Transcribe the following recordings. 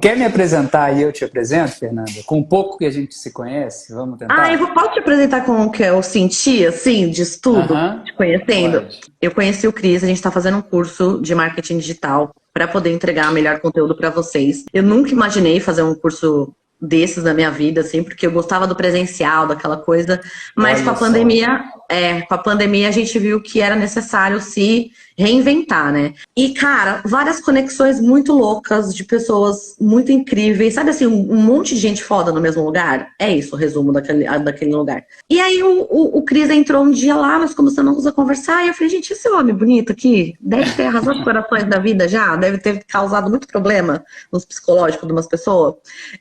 Quer me apresentar e eu te apresento, Fernanda? Com o pouco que a gente se conhece, vamos Ah, tentar? eu posso te apresentar como que eu senti, assim, de estudo, Aham, te conhecendo? pode. Eu conheci o Cris, a gente está fazendo um curso de marketing digital para poder entregar melhor conteúdo para vocês. Eu nunca imaginei fazer um curso desses na minha vida, assim, porque eu gostava do presencial, daquela coisa, mas Olha só. com a pandemia a gente viu que era necessário se reinventar, né? E, cara, várias conexões muito loucas de pessoas muito incríveis. Sabe assim, um monte de gente foda no mesmo lugar? É isso o resumo daquele lugar. E aí o Cris entrou um dia lá, nós começamos a conversar, e eu falei, gente, esse homem bonito aqui deve ter arrasado os corações da vida já, deve ter causado muito problema nos psicológicos de umas pessoas.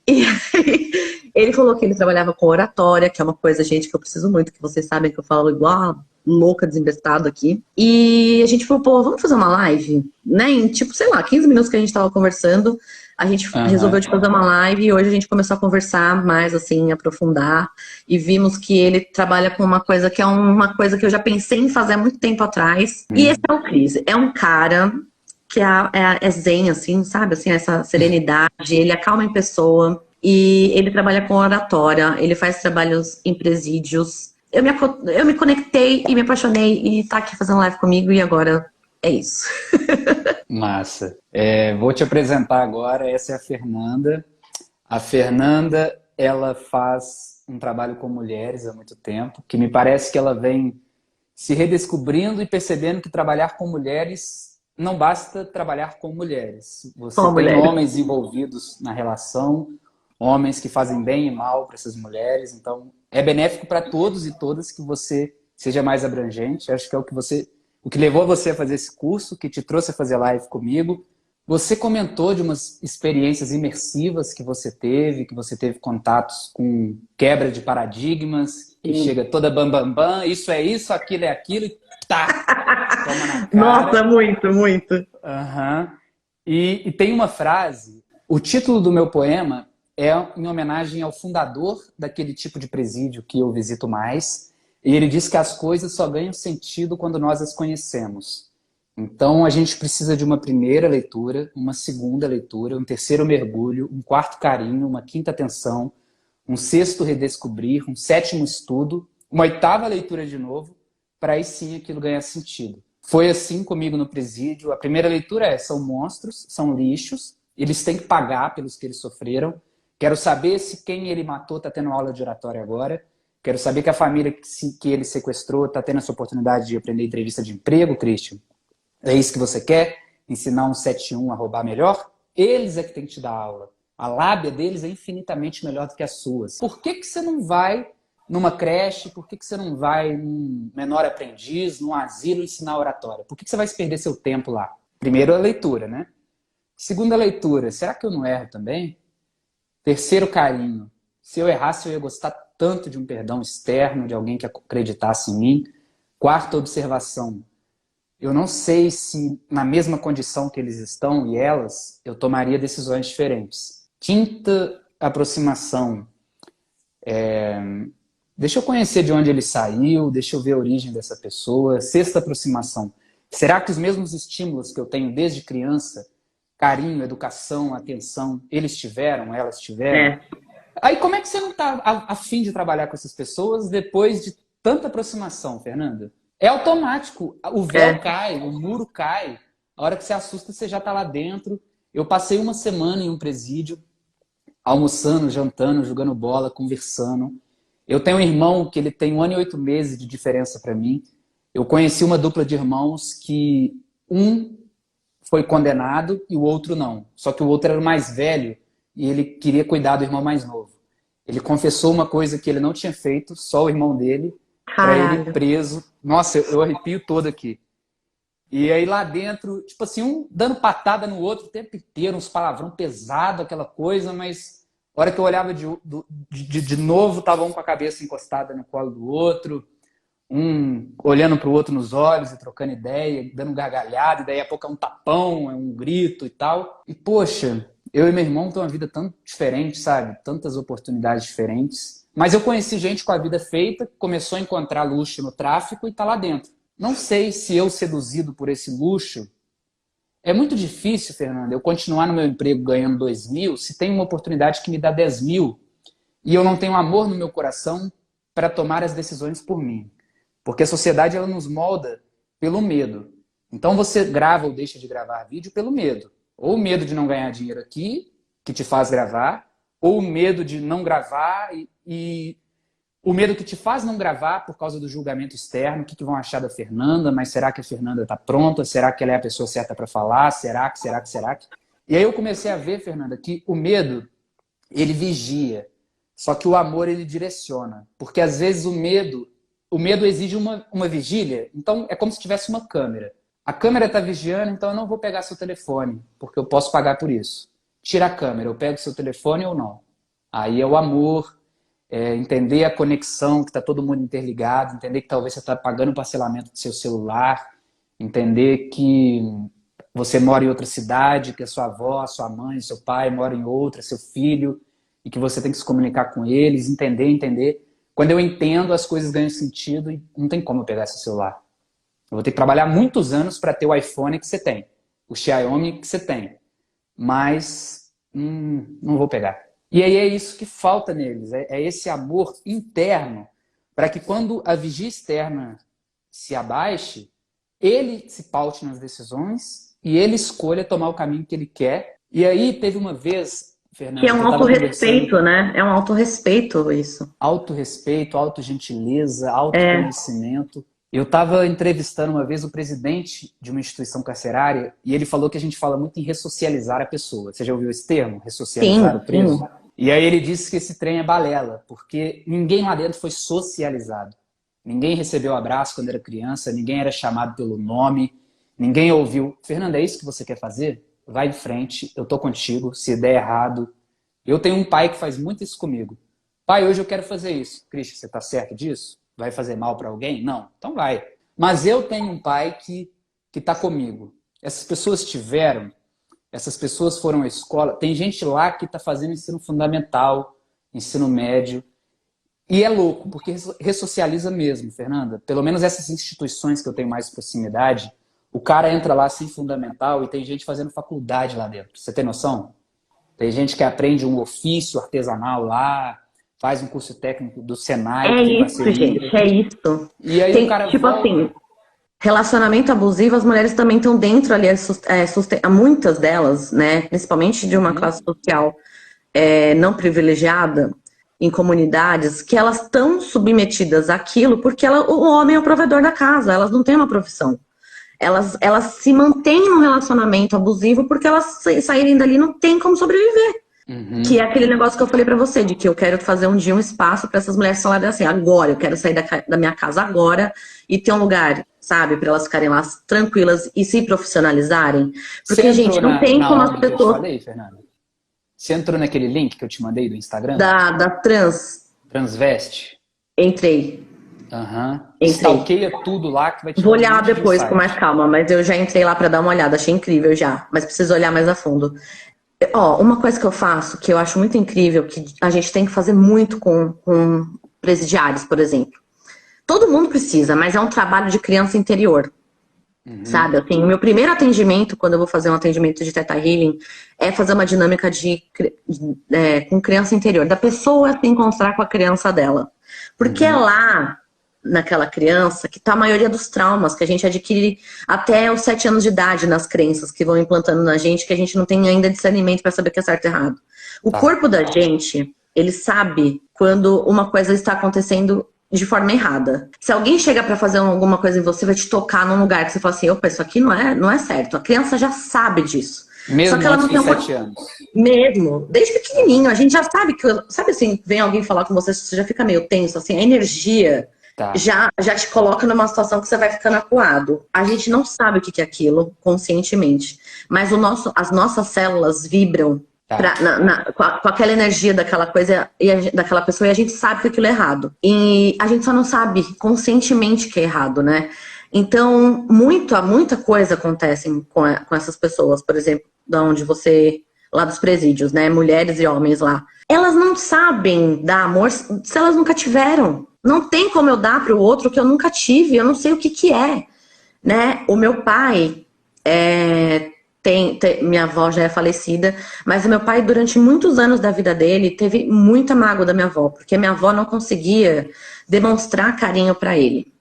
E aí, ele falou que ele trabalhava com oratória, que é uma coisa, gente, que eu preciso muito, que vocês sabem que eu falo igual louca, desembestada aqui. E a gente falou, pô, vamos fazer uma live? Né? Em tipo, sei lá, 15 minutos que a gente tava conversando, a gente resolveu Aham. de fazer uma live e hoje a gente começou a conversar mais, assim, aprofundar. E vimos que ele trabalha com uma coisa que é uma coisa que eu já pensei em fazer há muito tempo atrás. E esse é o Cris. É um cara que é zen, assim, sabe? Assim, essa serenidade, ele acalma em pessoa. E ele trabalha com oratória, ele faz trabalhos em presídios. Eu me conectei e me apaixonei e tá aqui fazendo live comigo e agora é isso. Massa. Vou te apresentar agora, essa é a Fernanda. A Fernanda, ela faz um trabalho com mulheres há muito tempo, que me parece que ela vem se redescobrindo e percebendo que trabalhar com mulheres não basta trabalhar com mulheres. Você Só tem mulher. homens envolvidos na relação, homens que fazem bem e mal para essas mulheres, então é benéfico para todos e todas que você seja mais abrangente. Acho que é o que levou você a fazer esse curso, que te trouxe a fazer live comigo. Você comentou de umas experiências imersivas que você teve contatos com quebra de paradigmas, que Sim. chega toda bam, bam, bam, isso, aquilo é aquilo, e tá, toma na Nossa, cara. muito, muito. Aham. E tem uma frase, o título do meu poema é em homenagem ao fundador daquele tipo de presídio que eu visito mais, e ele diz que as coisas só ganham sentido quando nós as conhecemos. Então a gente precisa de uma primeira leitura, uma segunda leitura, um terceiro mergulho, um quarto carinho, uma quinta atenção, um sexto redescobrir, um sétimo estudo, uma oitava leitura de novo, para aí sim aquilo ganhar sentido. Foi assim comigo no presídio. A primeira leitura são monstros, são lixos, eles têm que pagar pelos que eles sofreram. Quero saber se quem ele matou está tendo aula de oratória agora. Quero saber que a família que ele sequestrou está tendo essa oportunidade de aprender entrevista de emprego, Christian. É isso que você quer? Ensinar um 7-1 a roubar melhor? Eles é que tem que te dar aula. A lábia deles é infinitamente melhor do que as suas. Por que você não vai numa creche? Por que você não vai num menor aprendiz, num asilo ensinar oratória? Por que você vai se perder seu tempo lá? Primeiro, a leitura, né? Segunda leitura, será que eu não erro também? Terceiro, carinho. Se eu errasse, eu ia gostar tanto de um perdão externo, de alguém que acreditasse em mim. Quarta observação. Eu não sei se, na mesma condição que eles estão e elas, eu tomaria decisões diferentes. Quinta aproximação. Deixa eu conhecer de onde ele saiu, deixa eu ver a origem dessa pessoa. Sexta aproximação. Será que os mesmos estímulos que eu tenho desde criança, carinho, educação, atenção, eles tiveram, elas tiveram? É. Aí como é que você não está a fim de trabalhar com essas pessoas depois de tanta aproximação, Fernanda? É automático. O véu É. cai, o muro cai. A hora que você assusta, você já está lá dentro. Eu passei uma semana em um presídio, almoçando, jantando, jogando bola, conversando. Eu tenho um irmão que ele tem 1 ano e 8 meses de diferença para mim. Eu conheci uma dupla de irmãos que um foi condenado e o outro não. Só que o outro era o mais velho e ele queria cuidar do irmão mais novo. Ele confessou uma coisa que ele não tinha feito, só o irmão dele, para ele Caralho. preso. Nossa, eu arrepio todo aqui. E aí lá dentro, tipo assim, um dando patada no outro o tempo inteiro, uns palavrão pesado, aquela coisa, mas a hora que eu olhava de novo, tava um com a cabeça encostada no colo do outro, um olhando para o outro nos olhos e trocando ideia, dando gargalhada, e daí a pouco é um tapão, é um grito e tal. E poxa, eu e meu irmão temos uma vida tão diferente, sabe? Tantas oportunidades diferentes. Mas eu conheci gente com a vida feita, começou a encontrar luxo no tráfico e tá lá dentro. Não sei se eu, seduzido por esse luxo, É muito difícil, Fernanda, eu continuar no meu emprego ganhando 2.000 se tem uma oportunidade que me dá 10.000 e eu não tenho amor no meu coração para tomar as decisões por mim. Porque a sociedade ela nos molda pelo medo. Então você grava ou deixa de gravar vídeo pelo medo. Ou o medo de não ganhar dinheiro aqui, que te faz gravar, ou o medo de não gravar e o medo que te faz não gravar por causa do julgamento externo. O que vão achar da Fernanda? Mas será que a Fernanda está pronta? Será que ela é a pessoa certa para falar? Será que? E aí eu comecei a ver, Fernanda, que o medo, ele vigia. Só que o amor, ele direciona. Porque às vezes o medo exige uma vigília. Então é como se tivesse uma câmera. A câmera está vigiando, então eu não vou pegar seu telefone, porque eu posso pagar por isso. Tira a câmera, eu pego seu telefone ou não? Aí é o amor, entender a conexão, que está todo mundo interligado, entender que talvez você está pagando o parcelamento do seu celular, entender que você mora em outra cidade, que a sua avó, a sua mãe, seu pai mora em outra, seu filho, e que você tem que se comunicar com eles, entender. Quando eu entendo, as coisas ganham sentido e não tem como eu pegar esse celular. Eu vou ter que trabalhar muitos anos para ter o iPhone que você tem, o Xiaomi que você tem, mas não vou pegar. E aí é isso que falta neles, é esse amor interno, para que quando a vigia externa se abaixe, ele se paute nas decisões e ele escolha tomar o caminho que ele quer. E aí teve uma vez, Fernanda, que é um autorrespeito, né? É um autorrespeito isso. Autorrespeito, autogentileza, autoconhecimento. Eu estava entrevistando uma vez o presidente de uma instituição carcerária e ele falou que a gente fala muito em ressocializar a pessoa. Você já ouviu esse termo? Ressocializar o preso? Sim. E aí ele disse que esse trem é balela, porque ninguém lá dentro foi socializado. Ninguém recebeu abraço quando era criança, ninguém era chamado pelo nome, ninguém ouviu. Fernanda, é isso que você quer fazer? Vai em frente, eu tô contigo, se der errado. Eu tenho um pai que faz muito isso comigo. Pai, hoje eu quero fazer isso. Cristian, você tá certo disso? Vai fazer mal para alguém? Não, então vai. Mas eu tenho um pai que tá comigo. Essas pessoas tiveram, essas pessoas foram à escola. Tem gente lá que está fazendo ensino fundamental, ensino médio. E é louco, porque ressocializa mesmo, Fernanda. Pelo menos essas instituições que eu tenho mais proximidade, o cara entra lá sem fundamental e tem gente fazendo faculdade lá dentro. Você tem noção? Tem gente que aprende um ofício artesanal lá, faz um curso técnico do Senai. É isso, gente, é isso. E aí o cara tipo volta... assim, relacionamento abusivo, as mulheres também estão dentro ali, muitas delas, né, principalmente de uma classe social não privilegiada, em comunidades, que elas estão submetidas àquilo porque o homem é o provedor da casa, elas não têm uma profissão. Elas se mantêm num relacionamento abusivo porque elas saírem dali não tem como sobreviver. Que é aquele negócio que eu falei pra você, de que eu quero fazer um dia um espaço pra essas mulheres falarem assim, agora, eu quero sair da minha casa agora e ter um lugar, sabe, pra elas ficarem lá tranquilas e se profissionalizarem. Porque, gente, não tem como as pessoas... Eu te falei, Fernanda? Você entrou naquele link que eu te mandei do Instagram? Da Transveste? Entrei. Stalkeia tudo lá que vai te... Vou olhar depois com mais calma, mas eu já entrei lá pra dar uma olhada, achei incrível já, mas preciso olhar mais a fundo. Ó, uma coisa que eu faço, que eu acho muito incrível, que a gente tem que fazer muito com presidiários, por exemplo. Todo mundo precisa, mas é um trabalho de criança interior. Sabe, assim, o meu primeiro atendimento, quando eu vou fazer um atendimento de Theta Healing, é fazer uma dinâmica com criança interior, da pessoa se encontrar com a criança dela. Porque é lá, naquela criança, que tá a maioria dos traumas que a gente adquire até os 7 anos de idade nas crenças que vão implantando na gente, que a gente não tem ainda discernimento para saber o que é certo e errado. O corpo da gente, ele sabe quando uma coisa está acontecendo de forma errada. Se alguém chega para fazer alguma coisa em você, vai te tocar num lugar que você fala assim, opa, isso aqui não é certo. A criança já sabe disso. Mesmo Só que ela não tem 7 anos. Mesmo. Desde pequenininho. A gente já sabe que... Sabe assim, vem alguém falar com você, você já fica meio tenso, assim, a energia já te coloca numa situação que você vai ficando acuado. A gente não sabe o que é aquilo, conscientemente. Mas as nossas células vibram com aquela energia daquela coisa, daquela pessoa, e a gente sabe que aquilo é errado. E a gente só não sabe conscientemente que é errado, né? Então, muita coisa acontece com essas pessoas, por exemplo, lá dos presídios, né? Mulheres e homens lá. Elas não sabem dar amor se elas nunca tiveram. Não tem como eu dar para o outro que eu nunca tive, eu não sei o que é, né? O meu pai minha avó já é falecida, mas o meu pai, durante muitos anos da vida dele, teve muita mágoa da minha avó, porque minha avó não conseguia demonstrar carinho pra ele.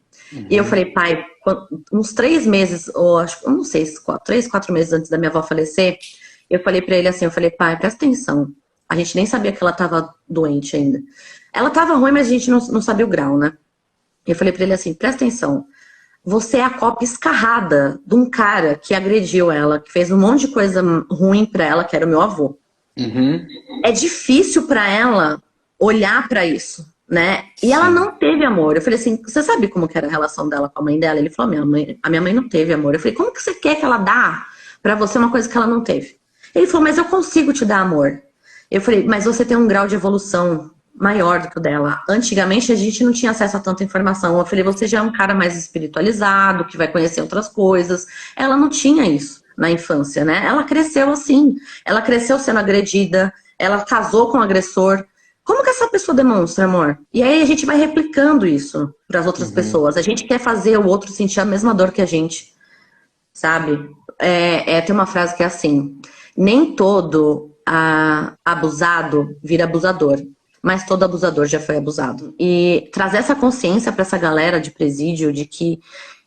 E eu falei, pai, uns 3 meses, ou acho, eu não sei, 3, 4 meses antes da minha avó falecer, eu falei pra ele assim, eu falei, pai, presta atenção. A gente nem sabia que ela tava doente ainda. Ela tava ruim, mas a gente não sabia o grau, né? Eu falei pra ele assim, presta atenção. Você é a cópia escarrada de um cara que agrediu ela, que fez um monte de coisa ruim pra ela, que era o meu avô. É difícil pra ela olhar pra isso, né? E ela não teve amor. Eu falei assim, você sabe como que era a relação dela com a mãe dela? Ele falou, a minha mãe não teve amor. Eu falei, como que você quer que ela dá pra você uma coisa que ela não teve? Ele falou, mas eu consigo te dar amor. Eu falei, mas você tem um grau de evolução maior do que o dela. Antigamente a gente não tinha acesso a tanta informação. Eu falei, você já é um cara mais espiritualizado, que vai conhecer outras coisas. Ela não tinha isso na infância, né? Ela cresceu assim. Ela cresceu sendo agredida, ela casou com o agressor. Como que essa pessoa demonstra amor? E aí a gente vai replicando isso para as outras pessoas. A gente quer fazer o outro sentir a mesma dor que a gente, sabe? Tem uma frase que é assim, nem todo abusado vira abusador, mas todo abusador já foi abusado. E trazer essa consciência para essa galera de presídio de que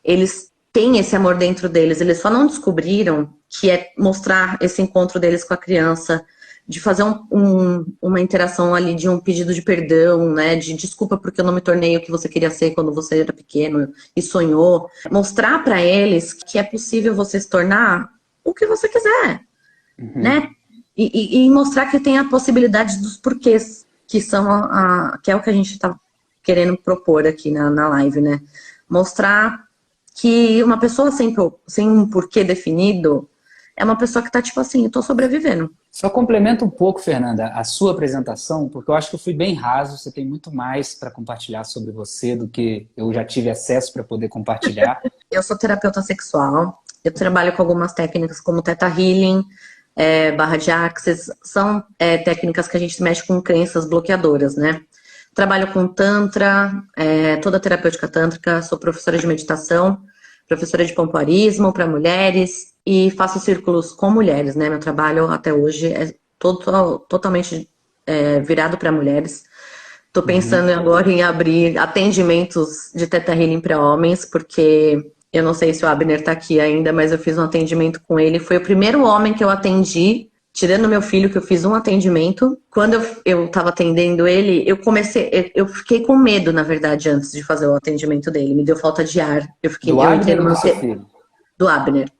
eles têm esse amor dentro deles, eles só não descobriram, que é mostrar esse encontro deles com a criança, de fazer uma interação ali, de um pedido de perdão, né, de desculpa porque eu não me tornei o que você queria ser quando você era pequeno e sonhou. Mostrar para eles que é possível você se tornar o que você quiser, né? E mostrar que tem a possibilidade dos porquês, que são que é o que a gente está querendo propor aqui na live, né? Mostrar que uma pessoa sem um porquê definido é uma pessoa que tá tipo assim, eu tô sobrevivendo. Só complementa um pouco, Fernanda, a sua apresentação, porque eu acho que eu fui bem raso, você tem muito mais para compartilhar sobre você do que eu já tive acesso para poder compartilhar. Eu sou terapeuta sexual, eu trabalho com algumas técnicas como Theta Healing, barra de Axis, são técnicas que a gente mexe com crenças bloqueadoras, né? Trabalho com Tantra, toda terapêutica tântrica, sou professora de meditação, professora de pompoarismo para mulheres e faço círculos com mulheres, né? Meu trabalho até hoje é totalmente virado para mulheres. Estou pensando agora em abrir atendimentos de Theta Healing para homens, porque eu não sei se o Abner está aqui ainda, mas eu fiz um atendimento com ele. Foi o primeiro homem que eu atendi, tirando meu filho, que eu fiz um atendimento. Quando eu estava atendendo ele, eu fiquei com medo, na verdade, antes de fazer o atendimento dele. Me deu falta de ar. Do Abner ou do seu filho? Do Abner.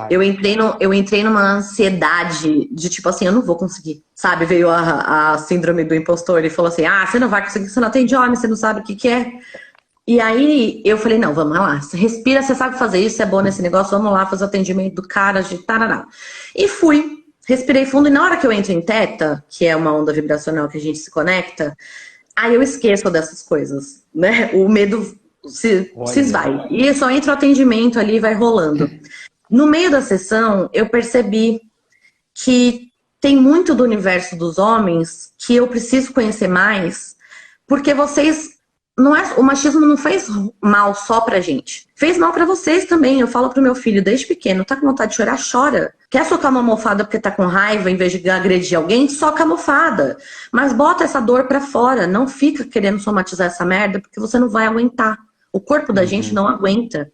Eu entrei numa ansiedade de tipo assim, eu não vou conseguir. Sabe, veio a síndrome do impostor e falou assim, você não vai conseguir, você não atende homem, você não sabe o que é. E aí eu falei, não, vamos lá, respira, você sabe fazer isso, você é bom nesse negócio, vamos lá fazer o atendimento do cara de tarará. E fui, respirei fundo, e na hora que eu entro em teta, que é uma onda vibracional que a gente se conecta, aí eu esqueço dessas coisas, né? O medo se esvai. E só entra o atendimento ali e vai rolando. No meio da sessão, eu percebi que tem muito do universo dos homens que eu preciso conhecer mais, porque vocês... o machismo não fez mal só pra gente. Fez mal pra vocês também. Eu falo pro meu filho desde pequeno, tá com vontade de chorar? Chora. Quer socar uma almofada porque tá com raiva em vez de agredir alguém? Soca a almofada. Mas bota essa dor pra fora. Não fica querendo somatizar essa merda porque você não vai aguentar. O corpo da gente não aguenta.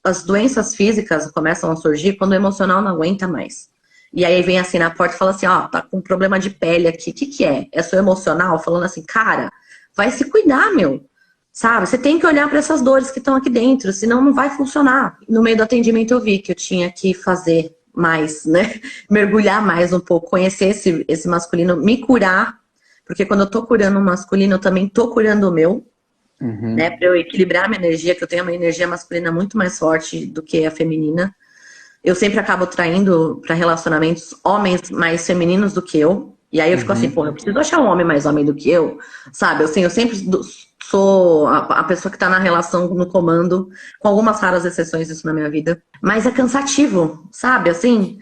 As doenças físicas começam a surgir quando o emocional não aguenta mais. E aí vem assim na porta e fala assim, tá com problema de pele aqui. O que é? É seu emocional? Falando assim, cara, vai se cuidar, meu. Sabe? Você tem que olhar para essas dores que estão aqui dentro, senão não vai funcionar. No meio do atendimento eu vi que eu tinha que fazer mais, né? Mergulhar mais um pouco, conhecer esse masculino, me curar, porque quando eu tô curando o masculino, eu também tô curando o meu, né? Para eu equilibrar a minha energia, que eu tenho uma energia masculina muito mais forte do que a feminina. Eu sempre acabo traindo para relacionamentos homens mais femininos do que eu. E aí eu fico assim, eu preciso achar um homem mais homem do que eu, sabe? Assim, eu sempre sou a pessoa que tá na relação, no comando, com algumas raras exceções disso na minha vida. Mas é cansativo, sabe? Assim,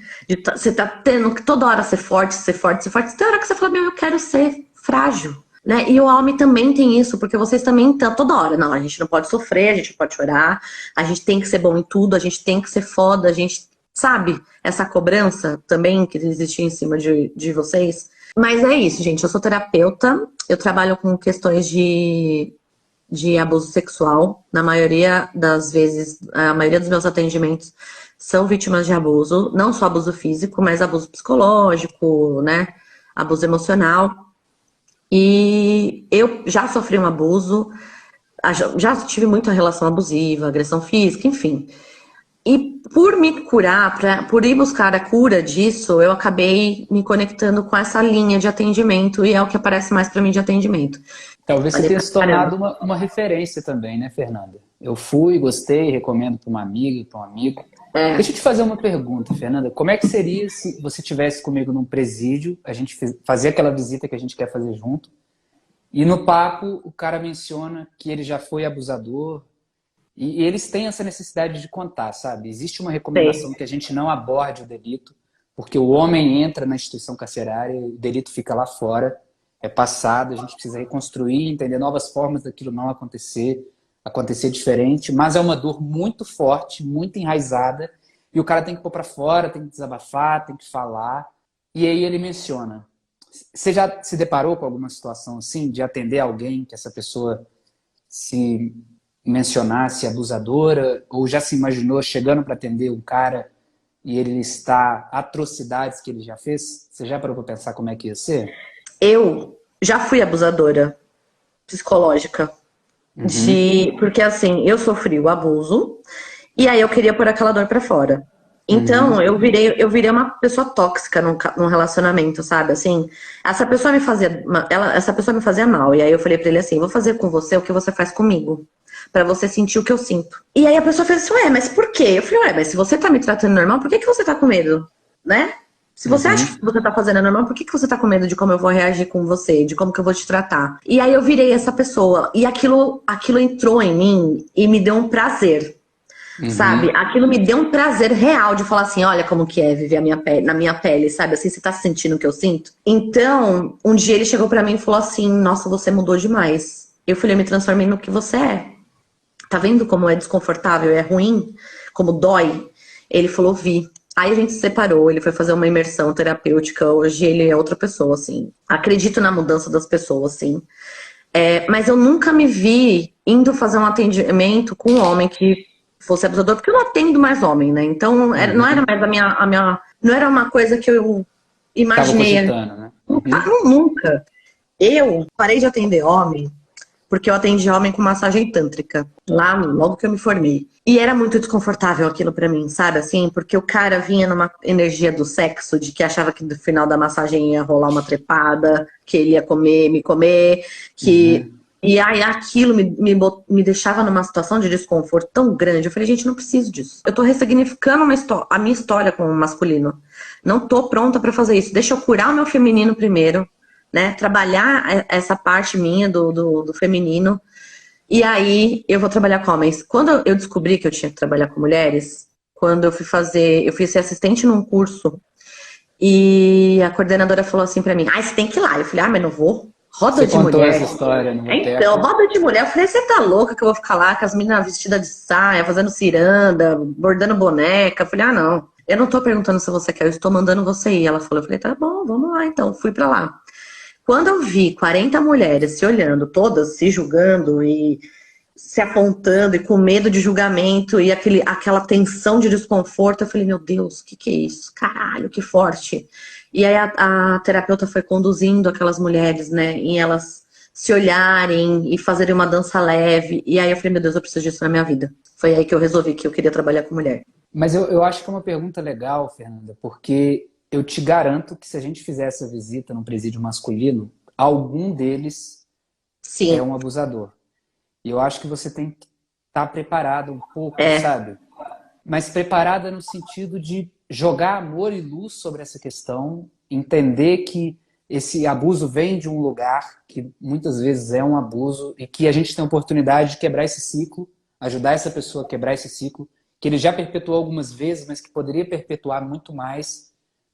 você tá tendo que toda hora ser forte, ser forte, ser forte. Tem hora que você fala, eu quero ser frágil, né? E o homem também tem isso, porque vocês também estão toda hora. Não, a gente não pode sofrer, a gente não pode chorar, a gente tem que ser bom em tudo, a gente tem que ser foda, a gente sabe? Essa cobrança também que existia em cima de vocês. Mas é isso, gente. Eu sou terapeuta, eu trabalho com questões de abuso sexual. Na maioria das vezes, a maioria dos meus atendimentos são vítimas de abuso, não só abuso físico, mas abuso psicológico, né? Abuso emocional. E eu já sofri um abuso, já tive muita relação abusiva, agressão física, enfim. E por me curar, por ir buscar a cura disso, eu acabei me conectando com essa linha de atendimento e é o que aparece mais para mim de atendimento. Talvez você tenha se tornado uma referência também, né, Fernanda? Eu fui, gostei, recomendo para uma amiga, para um amigo. Deixa eu te fazer uma pergunta, Fernanda. Como é que seria se você estivesse comigo num presídio, a gente fazia aquela visita que a gente quer fazer junto, e no papo o cara menciona que ele já foi abusador, e eles têm essa necessidade de contar, sabe? Existe uma recomendação que a gente não aborde o delito, porque o homem entra na instituição carcerária e o delito fica lá fora, é passado, a gente precisa reconstruir, entender novas formas daquilo não acontecer diferente, mas é uma dor muito forte, muito enraizada, e o cara tem que pôr pra fora, tem que desabafar, tem que falar. E aí ele menciona. Você já se deparou com alguma situação assim, de atender alguém que essa pessoa se mencionasse abusadora, ou já se imaginou chegando para atender um cara e ele listar atrocidades que ele já fez? Você já parou para pensar como é que ia ser? Eu já fui abusadora psicológica. Porque assim, eu sofri o abuso e aí eu queria pôr aquela dor pra fora. Então, eu virei uma pessoa tóxica num relacionamento, sabe? Assim, essa pessoa me fazia mal. E aí eu falei pra ele assim, vou fazer com você o que você faz comigo, pra você sentir o que eu sinto. E aí a pessoa fez assim, ué, mas por quê? Eu falei, ué, mas se você tá me tratando normal, por que você tá com medo? Né? Se você acha que você tá fazendo normal, por que você tá com medo de como eu vou reagir com você, de como que eu vou te tratar? E aí eu virei essa pessoa, e aquilo entrou em mim e me deu um prazer, sabe? Aquilo me deu um prazer real de falar assim, olha como que é viver na minha pele, sabe? Assim, você tá sentindo o que eu sinto? Então, um dia ele chegou pra mim e falou assim, nossa, você mudou demais. Eu falei, eu me transformei no que você é. Tá vendo como é desconfortável, é ruim? Como dói? Ele falou, vi. Aí a gente se separou, ele foi fazer uma imersão terapêutica, hoje ele é outra pessoa, assim. Acredito na mudança das pessoas, assim. Mas eu nunca me vi indo fazer um atendimento com um homem que fosse abusador, porque eu não atendo mais homem, né? Então não era mais a minha... Não era uma coisa que eu imaginei. Tava cogitando, né? Nunca. Eu parei de atender homem porque eu atendi homem com massagem tântrica, lá logo que eu me formei. E era muito desconfortável aquilo pra mim, sabe? Assim, porque o cara vinha numa energia do sexo, de que achava que no final da massagem ia rolar uma trepada, que ele ia me comer, que... E aí aquilo me deixava numa situação de desconforto tão grande. Eu falei, gente, não preciso disso. Eu tô ressignificando a minha história com o masculino. Não tô pronta pra fazer isso. Deixa eu curar o meu feminino primeiro, né? Trabalhar essa parte minha do feminino. E aí eu vou trabalhar com homens. Quando eu descobri que eu tinha que trabalhar com mulheres, quando eu fui ser assistente num curso, e a coordenadora falou assim pra mim, você tem que ir lá. Eu falei, mas não vou. Roda de mulher. Você contou essa história no Então, roda de mulher. Eu falei, você tá louca que eu vou ficar lá com as meninas vestidas de saia, fazendo ciranda, bordando boneca? Eu falei, não. Eu não tô perguntando se você quer, eu estou mandando você ir. Ela falou, eu falei, tá bom, vamos lá então. Fui pra lá. Quando eu vi 40 mulheres se olhando, todas se julgando e se apontando e com medo de julgamento e aquela tensão de desconforto, eu falei, meu Deus, o que é isso? Caralho, que forte. E aí a terapeuta foi conduzindo aquelas mulheres, né, em elas se olharem e fazerem uma dança leve. E aí eu falei, meu Deus, eu preciso disso na minha vida. Foi aí que eu resolvi que eu queria trabalhar com mulher. Mas eu acho que é uma pergunta legal, Fernanda, porque eu te garanto que se a gente fizer essa visita num presídio masculino, algum deles é um abusador. E eu acho que você tem que estar preparado um pouco, sabe? Mas preparada no sentido de jogar amor e luz sobre essa questão, entender que esse abuso vem de um lugar que muitas vezes é um abuso e que a gente tem a oportunidade de quebrar esse ciclo, ajudar essa pessoa a quebrar esse ciclo, que ele já perpetuou algumas vezes, mas que poderia perpetuar muito mais,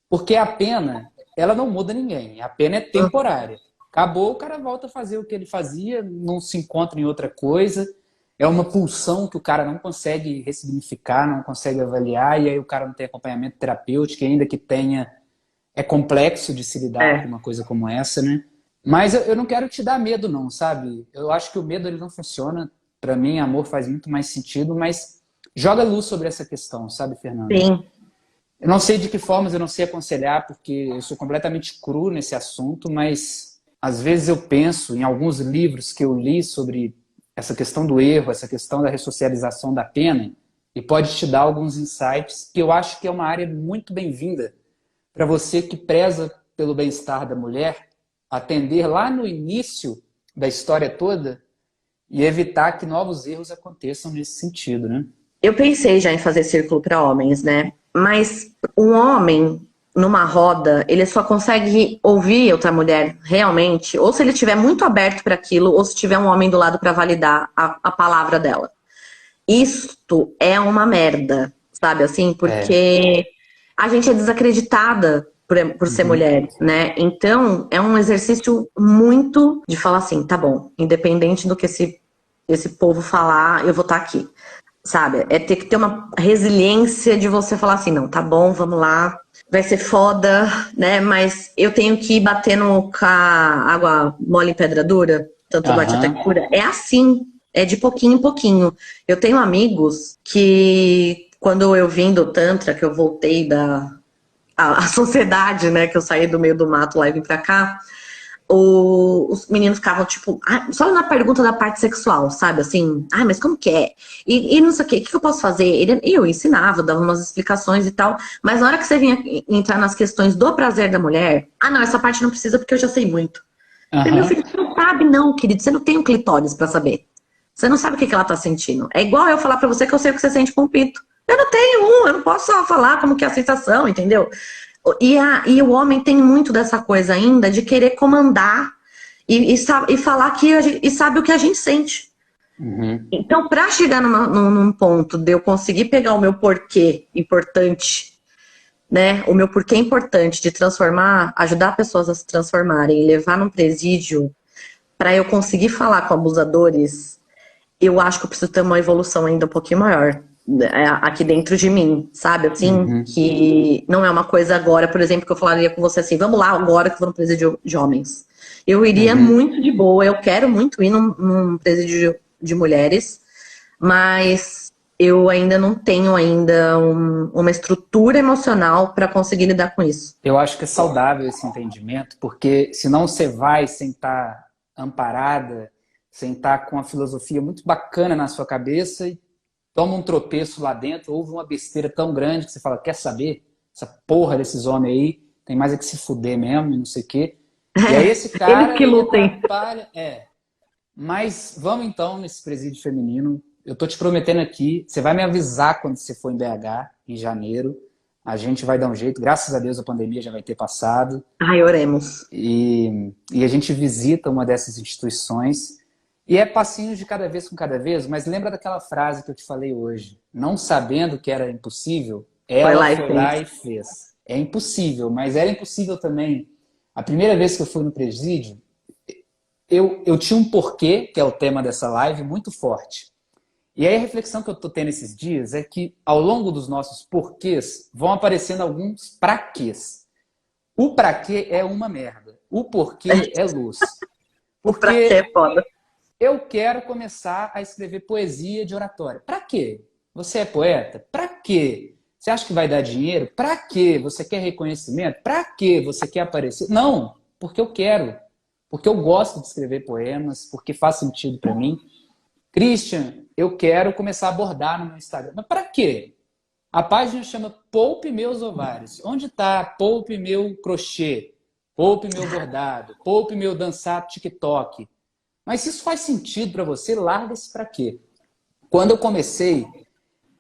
porque a pena, ela não muda ninguém, a pena é temporária. Acabou, o cara volta a fazer o que ele fazia, não se encontra em outra coisa, é uma pulsão que o cara não consegue ressignificar, não consegue avaliar, e aí o cara não tem acompanhamento terapêutico, e ainda que tenha, é complexo de se lidar com uma coisa como essa, né? Mas eu não quero te dar medo, não, sabe? Eu acho que o medo ele não funciona. Para mim, amor faz muito mais sentido, mas joga luz sobre essa questão, sabe, Fernanda? Sim. Eu não sei de que formas, eu não sei aconselhar, porque eu sou completamente cru nesse assunto, mas às vezes eu penso em alguns livros que eu li sobre essa questão do erro, essa questão da ressocialização da pena, e pode te dar alguns insights que eu acho que é uma área muito bem-vinda para você que preza pelo bem-estar da mulher, atender lá no início da história toda e evitar que novos erros aconteçam nesse sentido, né? Eu pensei já em fazer círculo para homens, né? Mas um homem numa roda, ele só consegue ouvir outra mulher realmente, ou se ele estiver muito aberto para aquilo, ou se tiver um homem do lado para validar a palavra dela. Isto é uma merda, sabe assim? É. Porque a gente é desacreditada por ser Uhum. mulher, né? Então é um exercício muito de falar assim, tá bom, independente do que esse povo falar, eu vou estar aqui. Sabe? É ter que ter uma resiliência de você falar assim, não, tá bom, vamos lá, vai ser foda, né? Mas eu tenho que ir batendo com a água mole em pedra dura, tanto bate até Aham. que cura. É assim, é de pouquinho em pouquinho. Eu tenho amigos que, quando eu vim do Tantra, que eu voltei a sociedade, né? Que eu saí do meio do mato lá e vim pra cá, os meninos ficavam, tipo, só na pergunta da parte sexual, sabe? Assim, mas como que é? E não sei o que eu posso fazer? Eu ensinava, dava umas explicações e tal, mas na hora que você vinha entrar nas questões do prazer da mulher, não, essa parte não precisa porque eu já sei muito. Meu Aham. filho, você não sabe não, querido, você não tem um clitóris pra saber. Você não sabe o que ela tá sentindo. É igual eu falar pra você que eu sei o que você sente com o pinto. Eu não tenho eu não posso só falar como que é a sensação, entendeu? E o homem tem muito dessa coisa ainda de querer comandar e falar e sabe o que a gente sente. Uhum. Então, para chegar num ponto de eu conseguir pegar o meu porquê importante, né? O meu porquê importante de transformar, ajudar pessoas a se transformarem e levar num presídio para eu conseguir falar com abusadores, eu acho que eu preciso ter uma evolução ainda um pouquinho maior, né, aqui dentro de mim, sabe? Assim, Uhum. que não é uma coisa agora, por exemplo, que eu falaria com você assim, vamos lá agora que eu vou no presídio de homens. Eu iria Uhum. muito de boa, eu quero muito ir num presídio de mulheres, mas eu ainda não tenho ainda uma estrutura emocional para conseguir lidar com isso. Eu acho que é saudável esse entendimento, porque senão você vai sem estar amparada, sem estar com uma filosofia muito bacana na sua cabeça e toma um tropeço lá dentro, ouve uma besteira tão grande que você fala, quer saber? Essa porra desses homens aí tem mais é que se fuder mesmo e não sei o quê. E aí esse Eles cara, que ele lutem. atrapalha. Mas vamos então nesse presídio feminino. Eu tô te prometendo aqui, você vai me avisar quando você for em BH, em janeiro. A gente vai dar um jeito. Graças a Deus a pandemia já vai ter passado. Ai, oremos. E a gente visita uma dessas instituições. E é passinhos de cada vez com cada vez, mas lembra daquela frase que eu te falei hoje. Não sabendo que era impossível, Foi ela lá e foi lá fez. e fez. É impossível, mas era impossível também. A primeira vez que eu fui no presídio, eu tinha um porquê, que é o tema dessa live, muito forte. E aí a reflexão que eu estou tendo esses dias é que ao longo dos nossos porquês vão aparecendo alguns praquês. O praquê é uma merda. O porquê é luz. O pra quê é Porque foda. eu quero começar a escrever poesia de oratória. Para quê? Você é poeta? Para quê? Você acha que vai dar dinheiro? Para quê? Você quer reconhecimento? Para quê? Você quer aparecer? Não, porque eu quero. Porque eu gosto de escrever poemas, porque faz sentido para mim. Christian, eu quero começar a abordar no meu Instagram. Mas para quê? A página chama Poupe Meus Ovários. Onde está Poupe Meu Crochê? Poupe Meu Bordado? Poupe Meu Dançar TikTok? Mas se isso faz sentido para você, larga-se para quê? Quando eu comecei,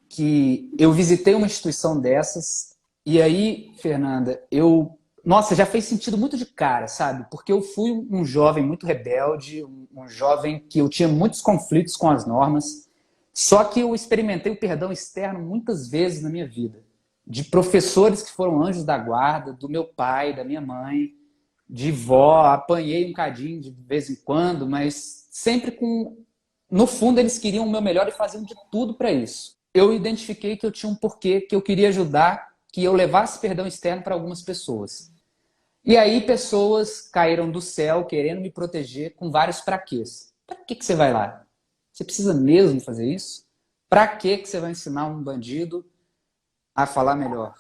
que eu visitei uma instituição dessas, e aí, Fernanda, nossa, já fez sentido muito de cara, sabe? Porque eu fui um jovem muito rebelde, um jovem que eu tinha muitos conflitos com as normas, só que eu experimentei o perdão externo muitas vezes na minha vida. De professores que foram anjos da guarda, do meu pai, da minha mãe, de vó, apanhei um cadinho de vez em quando, mas sempre com no fundo, eles queriam o meu melhor e faziam de tudo para isso. Eu identifiquei que eu tinha um porquê, que eu queria ajudar, que eu levasse perdão externo para algumas pessoas. E aí pessoas caíram do céu querendo me proteger com vários praquês. Para que você vai lá? Você precisa mesmo fazer isso? Para que você vai ensinar um bandido a falar melhor?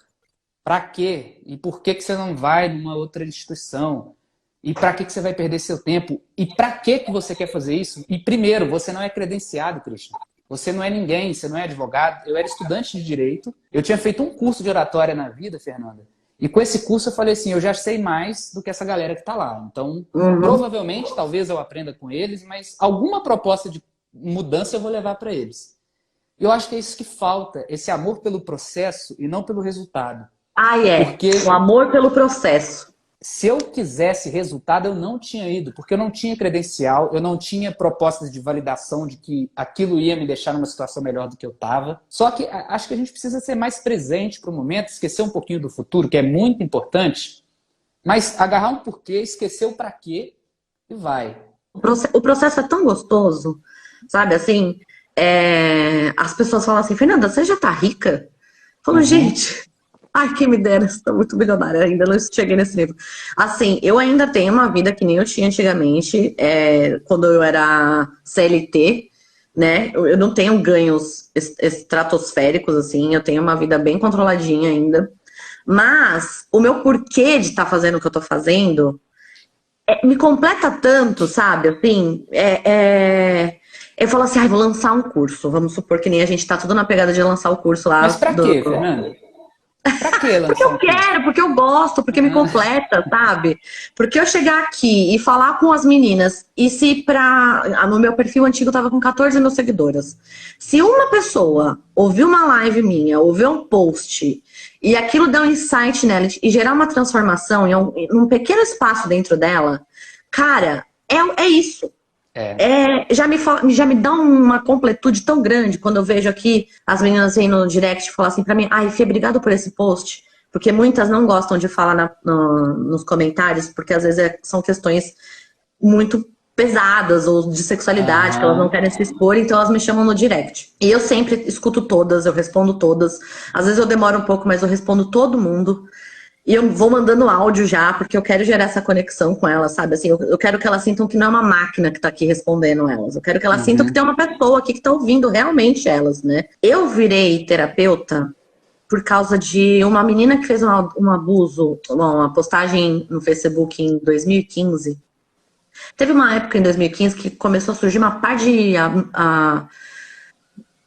Para quê? E por que você não vai numa outra instituição? E para que você vai perder seu tempo? E para que você quer fazer isso? E primeiro, você não é credenciado, Christian. Você não é ninguém, você não é advogado. Eu era estudante de direito. Eu tinha feito um curso de oratória na vida, Fernanda. E com esse curso eu falei assim, eu já sei mais do que essa galera que está lá. Então, provavelmente, talvez eu aprenda com eles, mas alguma proposta de mudança eu vou levar para eles. Eu acho que é isso que falta, esse amor pelo processo e não pelo resultado. Porque o amor pelo processo. Se eu quisesse resultado, eu não tinha ido, porque eu não tinha credencial, eu não tinha propostas de validação de que aquilo ia me deixar numa situação melhor do que eu estava. Só que acho que a gente precisa ser mais presente para o momento, esquecer um pouquinho do futuro, que é muito importante, mas agarrar um porquê, esquecer o para quê e vai. O processo é tão gostoso, sabe? Assim, as pessoas falam assim, Fernanda, você já tá rica? Eu falo, gente... Ai, quem me dera, estou muito milionária, ainda não cheguei nesse nível. Assim, eu ainda tenho uma vida que nem eu tinha antigamente, quando eu era CLT, né? Eu não tenho ganhos estratosféricos, assim, eu tenho uma vida bem controladinha ainda. Mas o meu porquê de estar fazendo o que eu tô fazendo me completa tanto, sabe? Assim, eu falo assim, vou lançar um curso. Vamos supor que nem a gente tá tudo na pegada de lançar o curso lá. Mas pra quê, Fernanda? Pra que lançar? Porque eu quero, porque eu gosto, porque me completa, sabe? Porque eu chegar aqui e falar com as meninas, e se no meu perfil antigo eu tava com 14 mil seguidoras. Se uma pessoa ouvir uma live minha, ouvir um post, e aquilo dá um insight nela e gerar uma transformação em um pequeno espaço dentro dela, cara, é isso. Já me dá uma completude tão grande quando eu vejo aqui as meninas aí no direct falar assim pra mim, Fê, obrigado por esse post, porque muitas não gostam de falar nos comentários, porque às vezes são questões muito pesadas ou de sexualidade que elas não querem se expor, então elas me chamam no direct. E eu sempre escuto todas, eu respondo todas. Às vezes eu demoro um pouco, mas eu respondo todo mundo. E eu vou mandando áudio já, porque eu quero gerar essa conexão com elas, sabe? Assim, eu quero que elas sintam que não é uma máquina que tá aqui respondendo elas. Eu quero que elas sintam que tem uma pessoa aqui que tá ouvindo realmente elas, né? Eu virei terapeuta por causa de uma menina que fez um abuso, uma postagem no Facebook em 2015. Teve uma época em 2015 que começou a surgir uma par de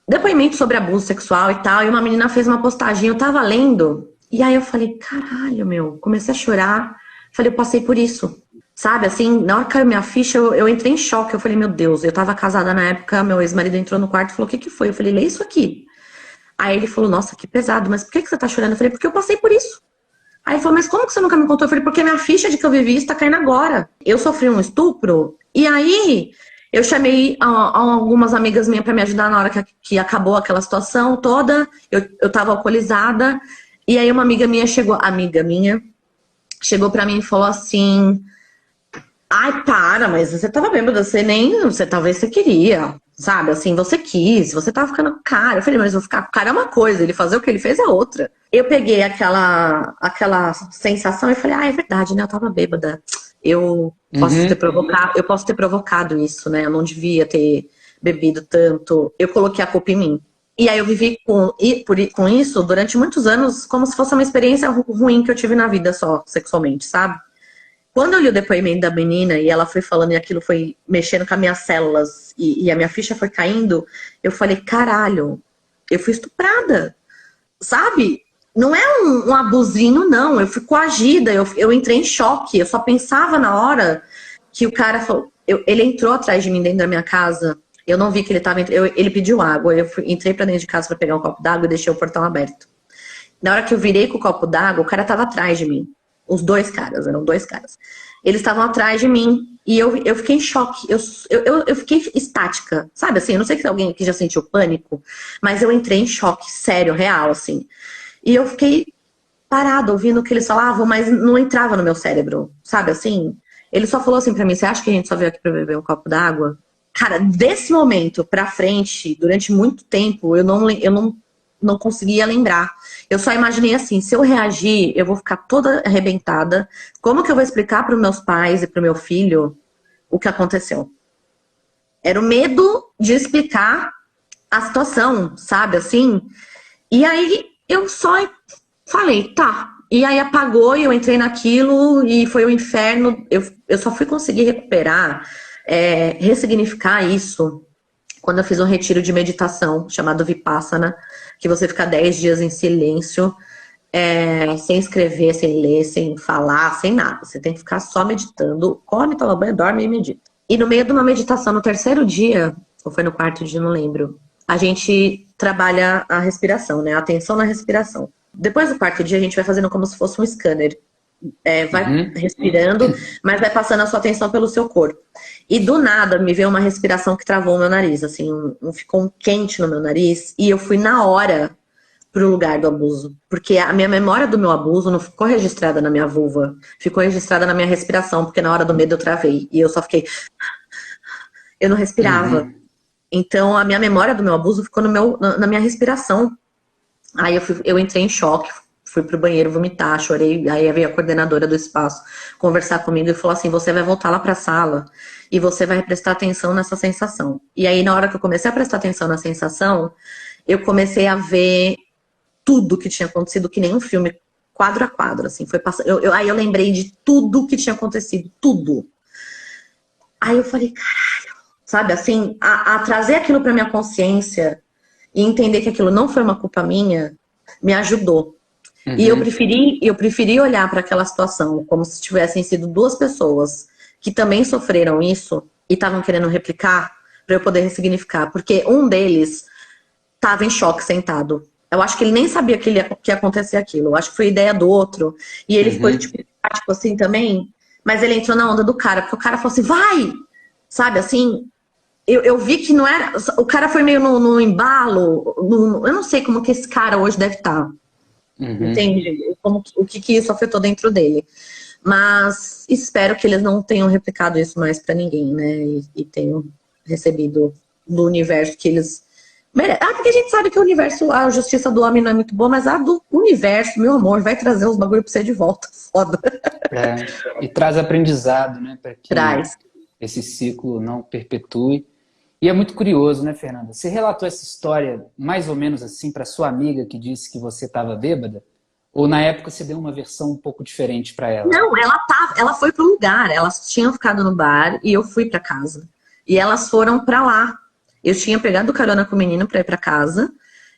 depoimentos sobre abuso sexual e tal, e uma menina fez uma postagem, eu tava lendo... E aí eu falei, caralho, comecei a chorar. Falei, eu passei por isso. Sabe, assim, na hora que caiu minha ficha, eu entrei em choque. Eu falei, meu Deus, eu tava casada na época, meu ex-marido entrou no quarto e falou, o que foi? Eu falei, lê isso aqui. Aí ele falou, nossa, que pesado, mas por que você tá chorando? Eu falei, porque eu passei por isso. Aí ele falou, mas como que você nunca me contou? Eu falei, porque minha ficha de que eu vivi está caindo agora. Eu sofri um estupro, e aí eu chamei algumas amigas minhas pra me ajudar na hora que acabou aquela situação toda. Eu tava alcoolizada. E aí uma amiga minha chegou pra mim e falou assim, para, mas você tava bêbada, talvez você queria, sabe, assim, você quis, você tava ficando com o cara. Eu falei, mas eu ficar com o cara é uma coisa, ele fazer o que ele fez é outra. Eu peguei aquela sensação e falei, é verdade, né, eu tava bêbada. Eu posso ter provocado isso, né, eu não devia ter bebido tanto. Eu coloquei a culpa em mim. E aí eu vivi com isso durante muitos anos como se fosse uma experiência ruim que eu tive na vida só, sexualmente, sabe? Quando eu li o depoimento da menina e ela foi falando e aquilo foi mexendo com as minhas células e a minha ficha foi caindo, eu falei, caralho, eu fui estuprada, sabe? Não é um abusinho, não. Eu fui coagida, eu entrei em choque. Eu só pensava na hora que o cara falou... Ele entrou atrás de mim dentro da minha casa... Eu não vi que ele estava... Ele pediu água. Entrei pra dentro de casa pra pegar um copo d'água e deixei o portão aberto. Na hora que eu virei com o copo d'água, o cara estava atrás de mim. Os dois caras, eram dois caras. Eles estavam atrás de mim. E eu fiquei em choque. Eu fiquei estática. Sabe assim? Eu não sei se alguém aqui já sentiu pânico. Mas eu entrei em choque, sério, real, assim. E eu fiquei parada, ouvindo o que eles falavam, mas não entrava no meu cérebro. Sabe assim? Ele só falou assim pra mim, você acha que a gente só veio aqui pra beber um copo d'água? Cara, desse momento pra frente, durante muito tempo, eu não conseguia lembrar. Eu só imaginei assim, se eu reagir, eu vou ficar toda arrebentada. Como que eu vou explicar para os meus pais e para o meu filho o que aconteceu? Era o medo de explicar a situação, sabe, assim? E aí eu só falei, tá. E aí apagou e eu entrei naquilo e foi o inferno. Eu só fui conseguir recuperar, ressignificar isso quando eu fiz um retiro de meditação chamado Vipassana, que você fica 10 dias em silêncio, sem escrever, sem ler, sem falar, sem nada. Você tem que ficar só meditando, come, toma banho, dorme e medita. E no meio de uma meditação, no terceiro dia, ou foi no quarto dia, não lembro, a gente trabalha a respiração, né? A atenção na respiração. Depois do quarto dia, a gente vai fazendo como se fosse um scanner. Vai respirando, mas vai passando a sua atenção pelo seu corpo. E do nada me veio uma respiração que travou o meu nariz, assim, ficou um quente no meu nariz, e eu fui na hora pro lugar do abuso. Porque a minha memória do meu abuso não ficou registrada na minha vulva, ficou registrada na minha respiração, porque na hora do medo eu travei. E eu só fiquei... Eu não respirava. Então a minha memória do meu abuso ficou na minha respiração. Aí eu entrei em choque, fui pro banheiro vomitar, chorei. Aí veio a coordenadora do espaço conversar comigo e falou assim: você vai voltar lá pra sala e você vai prestar atenção nessa sensação. E aí na hora que eu comecei a prestar atenção na sensação, eu comecei a ver tudo que tinha acontecido, que nem um filme, quadro a quadro, assim. Aí eu lembrei de tudo que tinha acontecido, tudo. Aí eu falei, caralho, sabe, assim, a trazer aquilo pra minha consciência e entender que aquilo não foi uma culpa minha, me ajudou. E eu preferi olhar para aquela situação como se tivessem sido duas pessoas que também sofreram isso e estavam querendo replicar para eu poder ressignificar. Porque um deles estava em choque sentado. Eu acho que ele nem sabia que ia acontecer aquilo. Eu acho que foi ideia do outro. E ele ficou tipo assim também. Mas ele entrou na onda do cara. Porque o cara falou assim, vai! Sabe, assim... Eu vi que não era... O cara foi meio no embalo. Eu não sei como que esse cara hoje deve estar. Entende? O que isso afetou dentro dele. Mas espero que eles não tenham replicado isso mais pra ninguém, né? E tenham recebido do universo que eles merecem. Porque a gente sabe que o universo, a justiça do homem não é muito boa, mas a do universo, meu amor, vai trazer os bagulho pra você de volta. Foda. E traz aprendizado, né? Pra que Traz. esse ciclo não perpetue. E é muito curioso, né, Fernanda? Você relatou essa história mais ou menos assim para sua amiga que disse que você estava bêbada? Ou na época você deu uma versão um pouco diferente para ela? Não, ela foi pro lugar. Elas tinham ficado no bar e eu fui para casa. E elas foram para lá. Eu tinha pegado carona com o menino para ir para casa.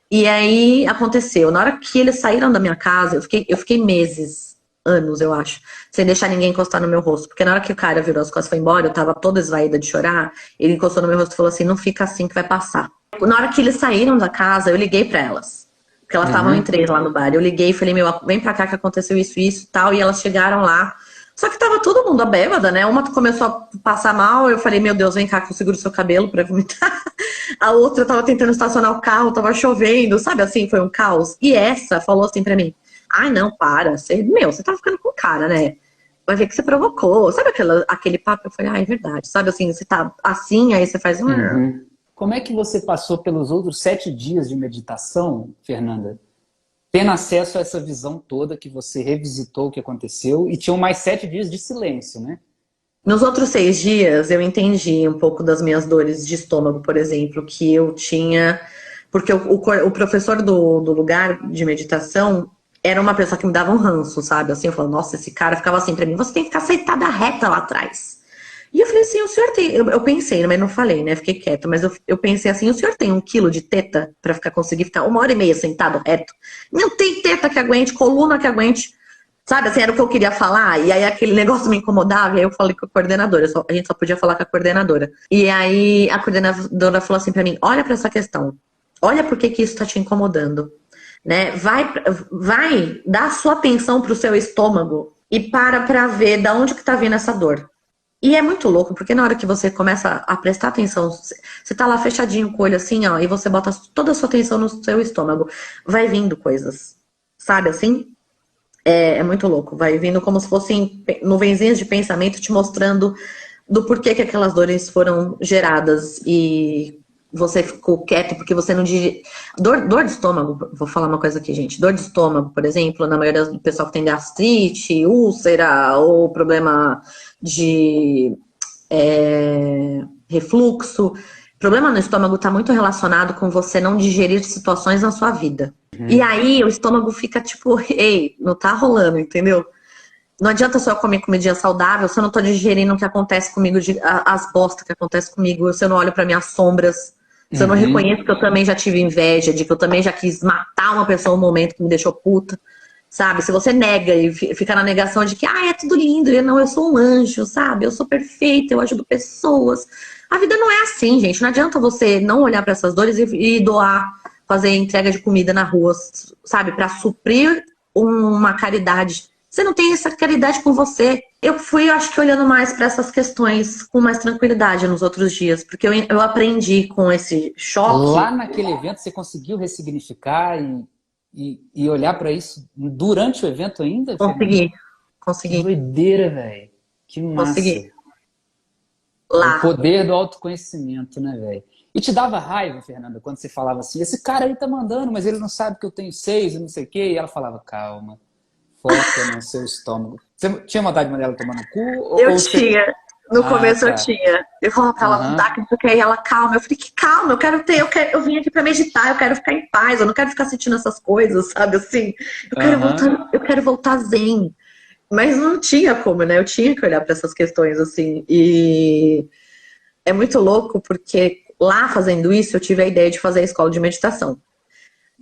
E aí aconteceu. Na hora que eles saíram da minha casa, eu fiquei meses, anos, eu acho, sem deixar ninguém encostar no meu rosto. Porque na hora que o cara virou as costas e foi embora, eu tava toda esvaída de chorar, ele encostou no meu rosto e falou assim, não fica assim que vai passar. Na hora que eles saíram da casa, eu liguei pra elas. Porque elas estavam em 3 lá no bar. Eu liguei e falei, meu, vem pra cá que aconteceu isso e tal. E elas chegaram lá. Só que tava todo mundo bêbada, né? Uma começou a passar mal, eu falei, meu Deus, vem cá que eu seguro seu cabelo pra vomitar. A outra tava tentando estacionar o carro, tava chovendo, sabe assim, foi um caos. E essa falou assim pra mim, ai, não, para. Você tá ficando com cara, né? Vai ver que você provocou. Sabe aquele papo? Eu falei, ah, é verdade. Sabe assim, você tá assim, aí você faz... Como é que você passou pelos outros 7 dias de meditação, Fernanda? Tendo acesso a essa visão toda que você revisitou o que aconteceu e tinham mais 7 dias de silêncio, né? Nos outros 6 dias, eu entendi um pouco das minhas dores de estômago, por exemplo, que eu tinha... Porque o professor do lugar de meditação... Era uma pessoa que me dava um ranço, sabe? Assim, eu falava, nossa, esse cara ficava assim pra mim, você tem que ficar sentada reta lá atrás. E eu falei assim, o senhor tem... Eu pensei, mas não falei, né? Fiquei quieta, mas eu pensei assim, o senhor tem 1 quilo de teta pra conseguir ficar 1h30 sentado reto? Não tem teta que aguente, coluna que aguente. Sabe, assim, era o que eu queria falar. E aí aquele negócio me incomodava, e aí eu falei com a coordenadora. A gente só podia falar com a coordenadora. E aí a coordenadora falou assim pra mim, olha pra essa questão. Olha por que isso tá te incomodando. Né? Vai dar sua atenção pro seu estômago e para ver da onde que tá vindo essa dor. E é muito louco, porque na hora que você começa a prestar atenção, você tá lá fechadinho com o olho assim, ó, e você bota toda a sua atenção no seu estômago, vai vindo coisas, sabe assim? É muito louco, vai vindo como se fossem nuvenzinhas de pensamento te mostrando do porquê que aquelas dores foram geradas e você ficou quieto porque você não digeriu. Dor de estômago, vou falar uma coisa aqui, gente. Dor de estômago, por exemplo, na maioria do pessoal que tem gastrite, úlcera ou problema de refluxo. Problema no estômago está muito relacionado com você não digerir situações na sua vida. E aí o estômago fica tipo, ei, não tá rolando, entendeu? Não adianta só eu comer comidinha saudável se eu não tô digerindo o que acontece comigo, as bostas que acontecem comigo, se eu não olho para minhas sombras, se eu não reconheço que eu também já tive inveja, de que eu também já quis matar uma pessoa no momento que me deixou puta, sabe? Se você nega e fica na negação de que, é tudo lindo, não, eu sou um anjo, sabe? Eu sou perfeita, eu ajudo pessoas. A vida não é assim, gente. Não adianta você não olhar para essas dores e doar, fazer entrega de comida na rua, sabe? Para suprir uma caridade. Você não tem essa caridade com você. Eu fui, acho que, olhando mais para essas questões com mais tranquilidade nos outros dias, porque eu aprendi com esse choque. Lá naquele evento, você conseguiu ressignificar e olhar para isso durante o evento ainda? Consegui. Que doideira, velho. Que massa. Consegui. Lá. O poder do autoconhecimento, né, velho? E te dava raiva, Fernanda, quando você falava assim, esse cara aí tá mandando, mas ele não sabe que eu tenho 6 e não sei o quê. E ela falava, calma, foca no seu estômago. Você tinha vontade de mandar ela tomar no cu? Eu tinha. No começo tá. Eu tinha. Eu falava pra ela, não dá, que não sei o que. E ela, calma. Eu falei, que calma, eu vim aqui pra meditar, eu quero ficar em paz, eu não quero ficar sentindo essas coisas, sabe, assim. Eu quero voltar zen. Mas não tinha como, né? Eu tinha que olhar pra essas questões, assim. E é muito louco, porque lá fazendo isso, eu tive a ideia de fazer a escola de meditação.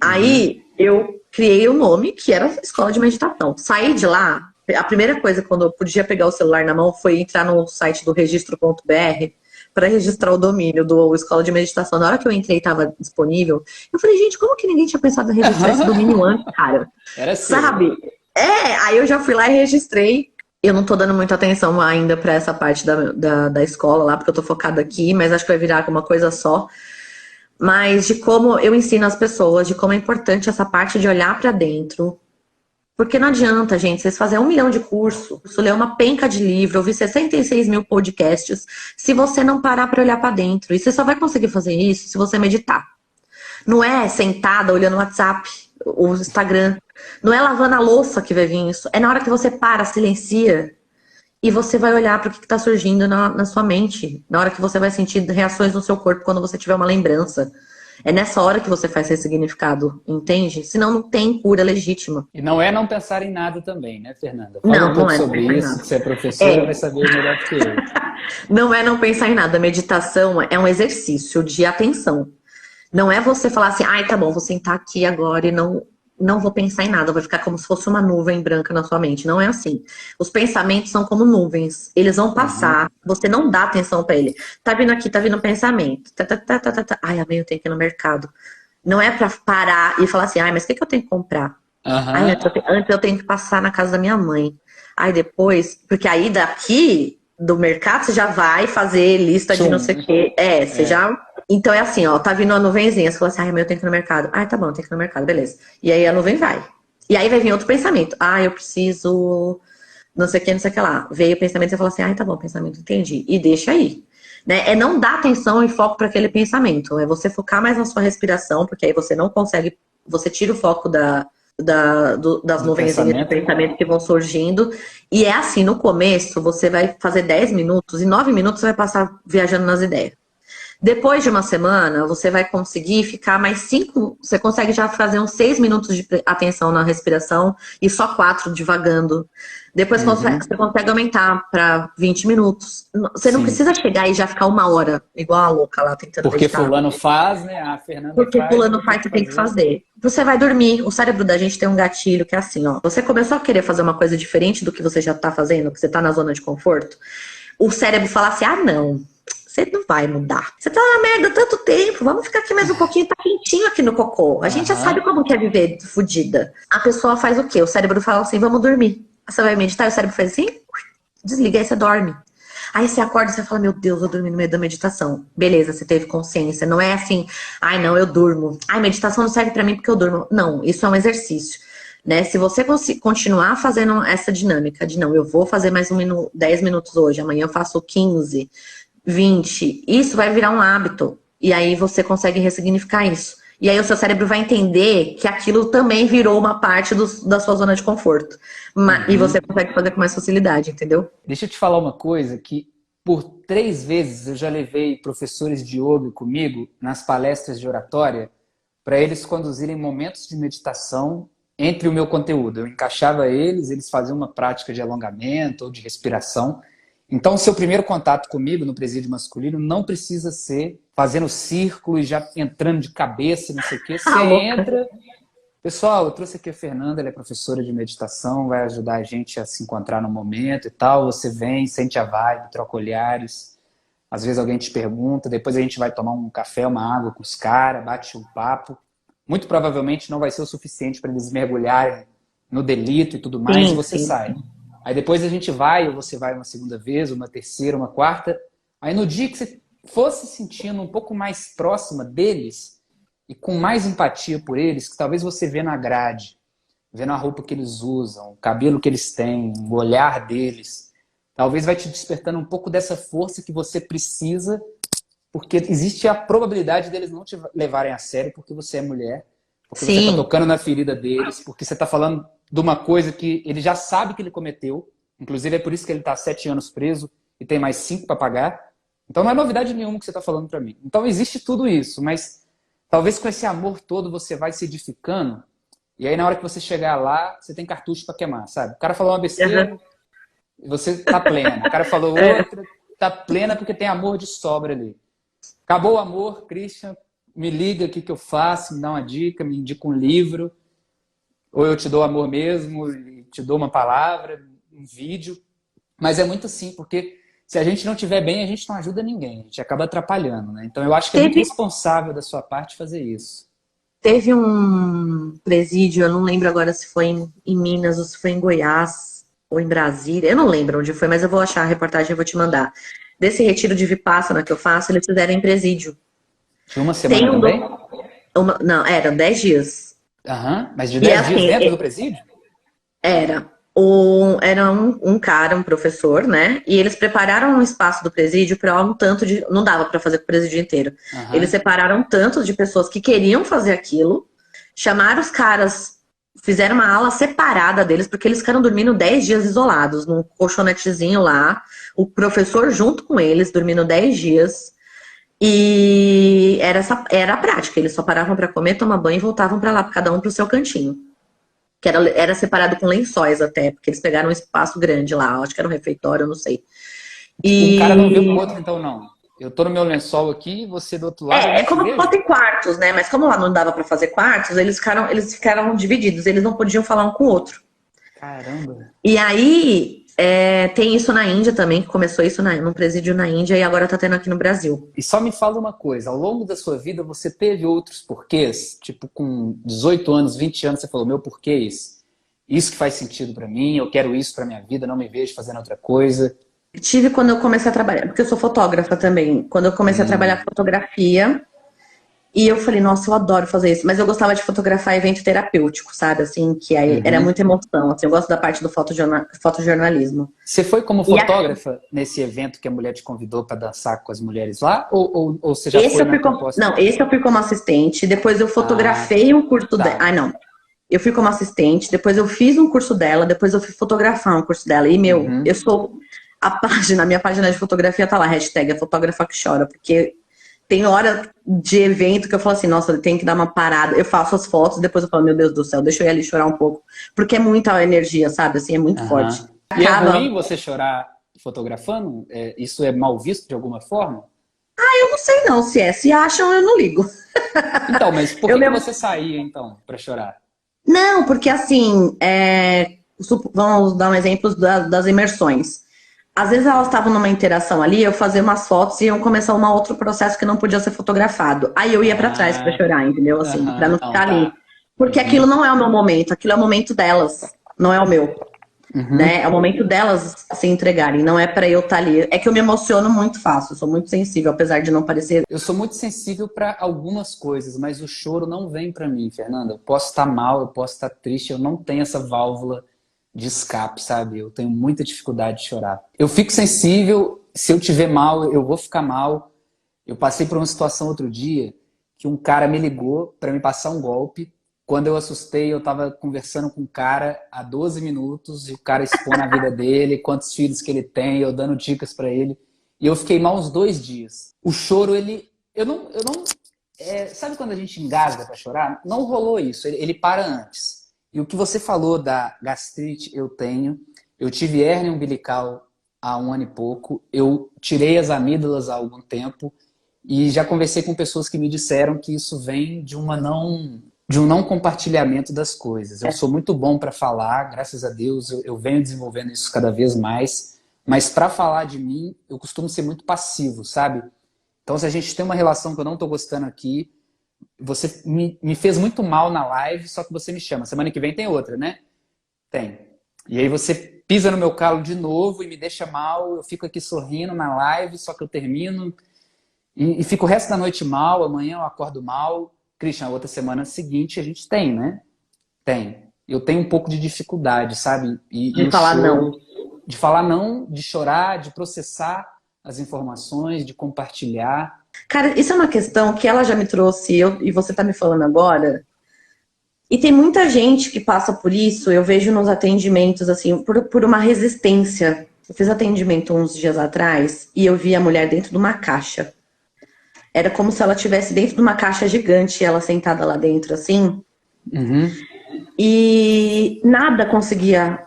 Aí, eu criei o nome, que era escola de meditação. Saí de lá, a primeira coisa, quando eu podia pegar o celular na mão, foi entrar no site do registro.br para registrar o domínio do Escola de Meditação. Na hora que eu entrei e estava disponível, eu falei, gente, como que ninguém tinha pensado em registrar esse domínio antes, cara? Era assim. Sabe? Aí eu já fui lá e registrei. Eu não tô dando muita atenção ainda para essa parte da escola lá, porque eu tô focada aqui, mas acho que vai virar uma coisa só. Mas de como eu ensino as pessoas, de como é importante essa parte de olhar para dentro. Porque não adianta, gente, vocês fazerem 1 milhão de curso, ler uma penca de livro, ouvir 66 mil podcasts, se você não parar para olhar para dentro. E você só vai conseguir fazer isso se você meditar. Não é sentada olhando o WhatsApp, o Instagram. Não é lavando a louça que vai vir isso. É na hora que você para, silencia, e você vai olhar para o que está surgindo na sua mente. Na hora que você vai sentir reações no seu corpo quando você tiver uma lembrança. É nessa hora que você faz esse significado, entende? Senão não tem cura legítima. E não é não pensar em nada também, né, Fernanda? Fala um pouco sobre isso, que você é professora, vai saber melhor do que eu. Não é não pensar em nada. Meditação é um exercício de atenção. Não é você falar assim, tá bom, vou sentar aqui agora e não vou pensar em nada, vai ficar como se fosse uma nuvem branca na sua mente. Não é assim. Os pensamentos são como nuvens. Eles vão passar, você não dá atenção pra ele. Tá vindo aqui, tá vindo um pensamento. Amanhã eu tenho que ir no mercado. Não é pra parar e falar assim, mas o que eu tenho que comprar? Antes eu tenho que passar na casa da minha mãe. Depois, porque aí daqui do mercado você já vai fazer lista de não sei o quê. Você já... Então é assim, tá vindo uma nuvenzinha, você fala assim, amanhã eu tenho que ir no mercado. Tá bom, eu tenho que ir no mercado, beleza. E aí a nuvem vai. E aí vai vir outro pensamento. Eu preciso não sei o que, não sei o que lá. Veio o pensamento e você fala assim, tá bom, pensamento, entendi. E deixa aí. Né? É não dar atenção e foco para aquele pensamento. É você focar mais na sua respiração, porque aí você não consegue, você tira o foco das nuvenzinhas de pensamento que vão surgindo. E é assim, no começo, você vai fazer 10 minutos e 9 minutos você vai passar viajando nas ideias. Depois de uma semana, você vai conseguir ficar mais 5... Você consegue já fazer uns 6 minutos de atenção na respiração e só 4 divagando. Depois você consegue aumentar para 20 minutos. Você não precisa chegar e já ficar 1 hora, igual a louca lá tentando Porque meditar. fulano faz, né? A Fernanda Porque faz. fulano faz, você tem que fazer. Você vai dormir. O cérebro da gente tem um gatilho que é assim, Você começou a querer fazer uma coisa diferente do que você já tá fazendo, que você tá na zona de conforto. O cérebro fala assim, não. Você não vai mudar. Você tá na merda há tanto tempo. Vamos ficar aqui mais um pouquinho. Tá quentinho aqui no cocô. A gente já sabe como que é viver fodida. A pessoa faz o quê? O cérebro fala assim, vamos dormir. Você vai meditar e o cérebro faz assim, desliga, aí você dorme. Aí você acorda e você fala, meu Deus, eu dormi no meio da meditação. Beleza, você teve consciência. Não é assim, não, eu durmo. Meditação não serve pra mim porque eu durmo. Não, isso é um exercício. né? Se você continuar fazendo essa dinâmica de não, eu vou fazer mais 10 minutos hoje, amanhã eu faço 15, 20, isso vai virar um hábito. E aí você consegue ressignificar isso. E aí o seu cérebro vai entender que aquilo também virou uma parte da sua zona de conforto. E você consegue fazer com mais facilidade, entendeu? Deixa eu te falar uma coisa, que por 3 vezes eu já levei professores de yoga comigo nas palestras de oratória para eles conduzirem momentos de meditação entre o meu conteúdo. Eu encaixava eles faziam uma prática de alongamento ou de respiração. Então, o seu primeiro contato comigo no presídio masculino não precisa ser fazendo círculo e já entrando de cabeça, não sei o quê. Você entra... Pessoal, eu trouxe aqui a Fernanda, ela é professora de meditação, vai ajudar a gente a se encontrar no momento e tal. Você vem, sente a vibe, troca olhares. Às vezes alguém te pergunta, depois a gente vai tomar um café, uma água com os caras, bate um papo. Muito provavelmente não vai ser o suficiente para eles mergulharem no delito e tudo mais, e você sai. Aí depois a gente vai, ou você vai uma segunda vez, uma terceira, uma quarta. Aí no dia que você fosse sentindo um pouco mais próxima deles e com mais empatia por eles, que talvez você vê na grade, vendo a roupa que eles usam, o cabelo que eles têm, o olhar deles, talvez vai te despertando um pouco dessa força que você precisa, porque existe a probabilidade deles não te levarem a sério porque você é mulher, porque você está tocando na ferida deles, porque você está falando de uma coisa que ele já sabe que ele cometeu, inclusive é por isso que ele está 7 anos preso e tem mais 5 para pagar. Então não é novidade nenhuma que você está falando para mim. Então existe tudo isso, mas talvez com esse amor todo você vai se edificando, e aí na hora que você chegar lá, você tem cartucho para queimar, sabe? O cara falou uma besteira e você tá plena. O cara falou outra, tá plena porque tem amor de sobra ali. Acabou o amor, Christian, me liga, o que eu faço, me dá uma dica, me indica um livro, ou eu te dou amor mesmo, te dou uma palavra, um vídeo. Mas é muito assim, porque se a gente não estiver bem, a gente não ajuda ninguém, a gente acaba atrapalhando, né? Então eu acho que é muito responsável da sua parte fazer isso. Teve um presídio, eu não lembro agora se foi em Minas ou se foi em Goiás ou em Brasília, eu não lembro onde foi, mas eu vou achar a reportagem e vou te mandar. Desse retiro de Vipassana que eu faço, eles fizeram em presídio. De uma semana também? Não, eram 10 dias. Mas de 10 dias dentro do presídio? Era um cara, um professor, né? E eles prepararam um espaço do presídio para um tanto de... Não dava para fazer com o presídio inteiro. Eles separaram um tanto de pessoas que queriam fazer aquilo, chamaram os caras, fizeram uma ala separada deles, porque eles ficaram dormindo 10 dias isolados, num colchonetezinho lá, o professor junto com eles, dormindo 10 dias. E era a prática, eles só paravam para comer, tomar banho e voltavam para lá, cada um pro seu cantinho. Que era separado com lençóis até, porque eles pegaram um espaço grande lá, acho que era um refeitório, eu não sei. Um cara não viu com o outro, então não. Eu tô no meu lençol aqui, você do outro lado. É como se fossem quartos, né? Mas como lá não dava para fazer quartos, eles ficaram divididos, eles não podiam falar um com o outro. Caramba! E aí, tem isso na Índia também, que começou isso num presídio na Índia e agora tá tendo aqui no Brasil. E só me fala uma coisa, ao longo da sua vida você teve outros porquês? Tipo, com 18 anos, 20 anos, você falou, meu porquê é esse? Isso que faz sentido pra mim, eu quero isso pra minha vida, não me vejo fazendo outra coisa. Tive quando eu comecei a trabalhar, porque eu sou fotógrafa também, quando eu comecei a trabalhar com fotografia, e eu falei, nossa, eu adoro fazer isso, mas eu gostava de fotografar evento terapêutico, sabe, assim, que aí era muita emoção, assim, eu gosto da parte do fotojornalismo. Você foi como fotógrafa nesse evento que a mulher te convidou para dançar com as mulheres lá, ou você já foi na proposta? Não, esse eu fui como assistente, depois eu fotografei um curso dela, eu fui como assistente, depois eu fiz um curso dela, depois eu fui fotografar um curso dela, e eu sou, minha página de fotografia tá lá, hashtag a fotógrafa que chora, porque tem hora de evento que eu falo assim, nossa, tem que dar uma parada. Eu faço as fotos, depois eu falo, meu Deus do céu, deixa eu ir ali chorar um pouco. Porque é muita energia, sabe? Assim, é muito forte. E é ruim você chorar fotografando? Isso é mal visto de alguma forma? Eu não sei não se é. Se acham, eu não ligo. Então, mas por que você saía, então, pra chorar? Não, porque assim, vamos dar um exemplo das imersões. Às vezes elas estavam numa interação ali, eu fazia umas fotos e iam começar um outro processo que não podia ser fotografado. Aí eu ia pra trás pra chorar, entendeu? Assim, pra não ficar ali. Porque aquilo não é o meu momento, aquilo é o momento delas, não é o meu. né? É o momento delas se entregarem, não é pra eu estar ali. É que eu me emociono muito fácil, eu sou muito sensível, apesar de não parecer. Eu sou muito sensível para algumas coisas, mas o choro não vem para mim, Fernanda. Eu posso estar mal, eu posso estar triste, eu não tenho essa válvula de escape, sabe? Eu tenho muita dificuldade de chorar. Eu fico sensível, se eu tiver mal, eu vou ficar mal. Eu passei por uma situação outro dia que um cara me ligou para me passar um golpe. Quando eu assustei, eu estava conversando com um cara há 12 minutos e o cara expondo a vida dele, quantos filhos que ele tem, eu dando dicas para ele. E eu fiquei mal uns 2 dias. O choro, ele... sabe quando a gente engasga para chorar? Não rolou isso, ele para antes. E o que você falou da gastrite, eu tenho. Eu tive hérnia umbilical há 1 ano e pouco. Eu tirei as amígdalas há algum tempo. E já conversei com pessoas que me disseram que isso vem de um não compartilhamento das coisas. Eu sou muito bom para falar, graças a Deus, eu venho desenvolvendo isso cada vez mais, mas para falar de mim, eu costumo ser muito passivo, sabe? Então, se a gente tem uma relação que eu não estou gostando aqui, você me fez muito mal na live, só que você me chama. Semana que vem tem outra, né? Tem. E aí você pisa no meu calo de novo e me deixa mal, eu fico aqui sorrindo na live, só que eu termino e fico o resto da noite mal, amanhã eu acordo mal. Christian, a outra semana seguinte a gente tem, né? Tem. Eu tenho um pouco de dificuldade, sabe? De falar não. De falar não, de chorar, de processar as informações, de compartilhar. Cara, isso é uma questão que ela já me trouxe e você tá me falando agora. E tem muita gente que passa por isso, eu vejo nos atendimentos, assim, por uma resistência. Eu fiz atendimento uns dias atrás e eu vi a mulher dentro de uma caixa. Era como se ela estivesse dentro de uma caixa gigante, ela sentada lá dentro, assim. Uhum. E nada conseguia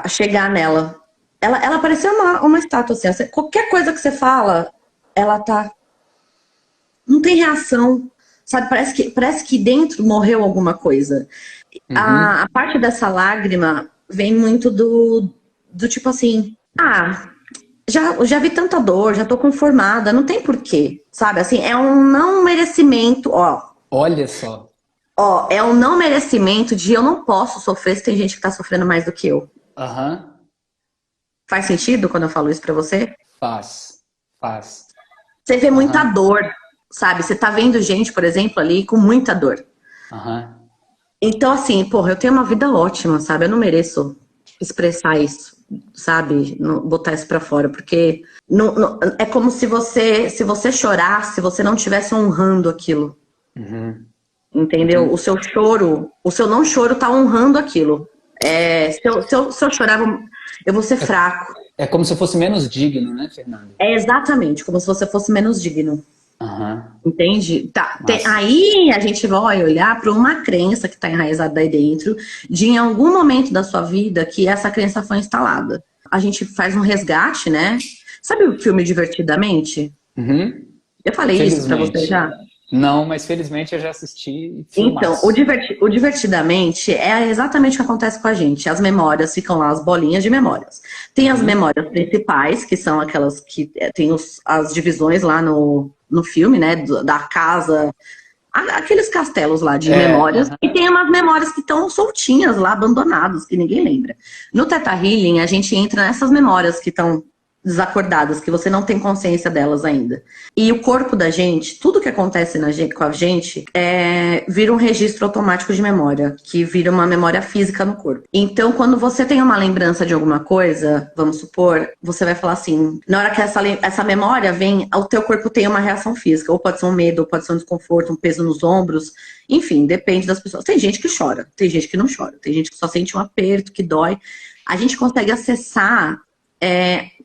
chegar nela. Ela parecia uma estátua, assim. Qualquer coisa que você fala, ela tá... Não tem reação, sabe? Parece que dentro morreu alguma coisa. Uhum. A parte dessa lágrima vem muito do tipo assim... Já vi tanta dor, já tô conformada, não tem porquê, sabe? Assim, é um não merecimento, ó. Olha só. Ó, é um não merecimento de eu não posso sofrer se tem gente que tá sofrendo mais do que eu. Aham. Faz sentido quando eu falo isso pra você? Faz. Você vê muita dor, sabe? Você tá vendo gente, por exemplo, ali com muita dor. Aham. Então, assim, porra, eu tenho uma vida ótima, sabe? Eu não mereço expressar isso, sabe? Botar isso pra fora, porque é como se você chorasse, você não estivesse honrando aquilo. Uhum. Entendeu? O seu choro, o seu não choro tá honrando aquilo. Se eu chorar, eu vou ser fraco. É como se eu fosse menos digno, né, Fernanda? É exatamente, como se você fosse menos digno. Uhum. Entende? Tá. Aí a gente vai olhar para uma crença que está enraizada aí dentro, de em algum momento da sua vida que essa crença foi instalada. A gente faz um resgate, né? Sabe o filme Divertidamente? Uhum. Eu falei isso para você já? Não, mas felizmente eu já assisti. Então, o Divertidamente é exatamente o que acontece com a gente. As memórias ficam lá, as bolinhas de memórias. Tem as memórias principais, que são aquelas que tem as divisões lá no filme, né? Da casa, aqueles castelos lá de memórias. E tem umas memórias que estão soltinhas lá, abandonadas, que ninguém lembra. No Theta Healing, a gente entra nessas memórias que estão desacordadas, que você não tem consciência delas ainda. E o corpo da gente, tudo que acontece com a gente, vira um registro automático de memória, que vira uma memória física no corpo. Então, quando você tem uma lembrança de alguma coisa, vamos supor, você vai falar assim, na hora que essa memória vem, o teu corpo tem uma reação física, ou pode ser um medo, ou pode ser um desconforto, um peso nos ombros, enfim, depende das pessoas. Tem gente que chora, tem gente que não chora, tem gente que só sente um aperto, que dói. A gente consegue acessar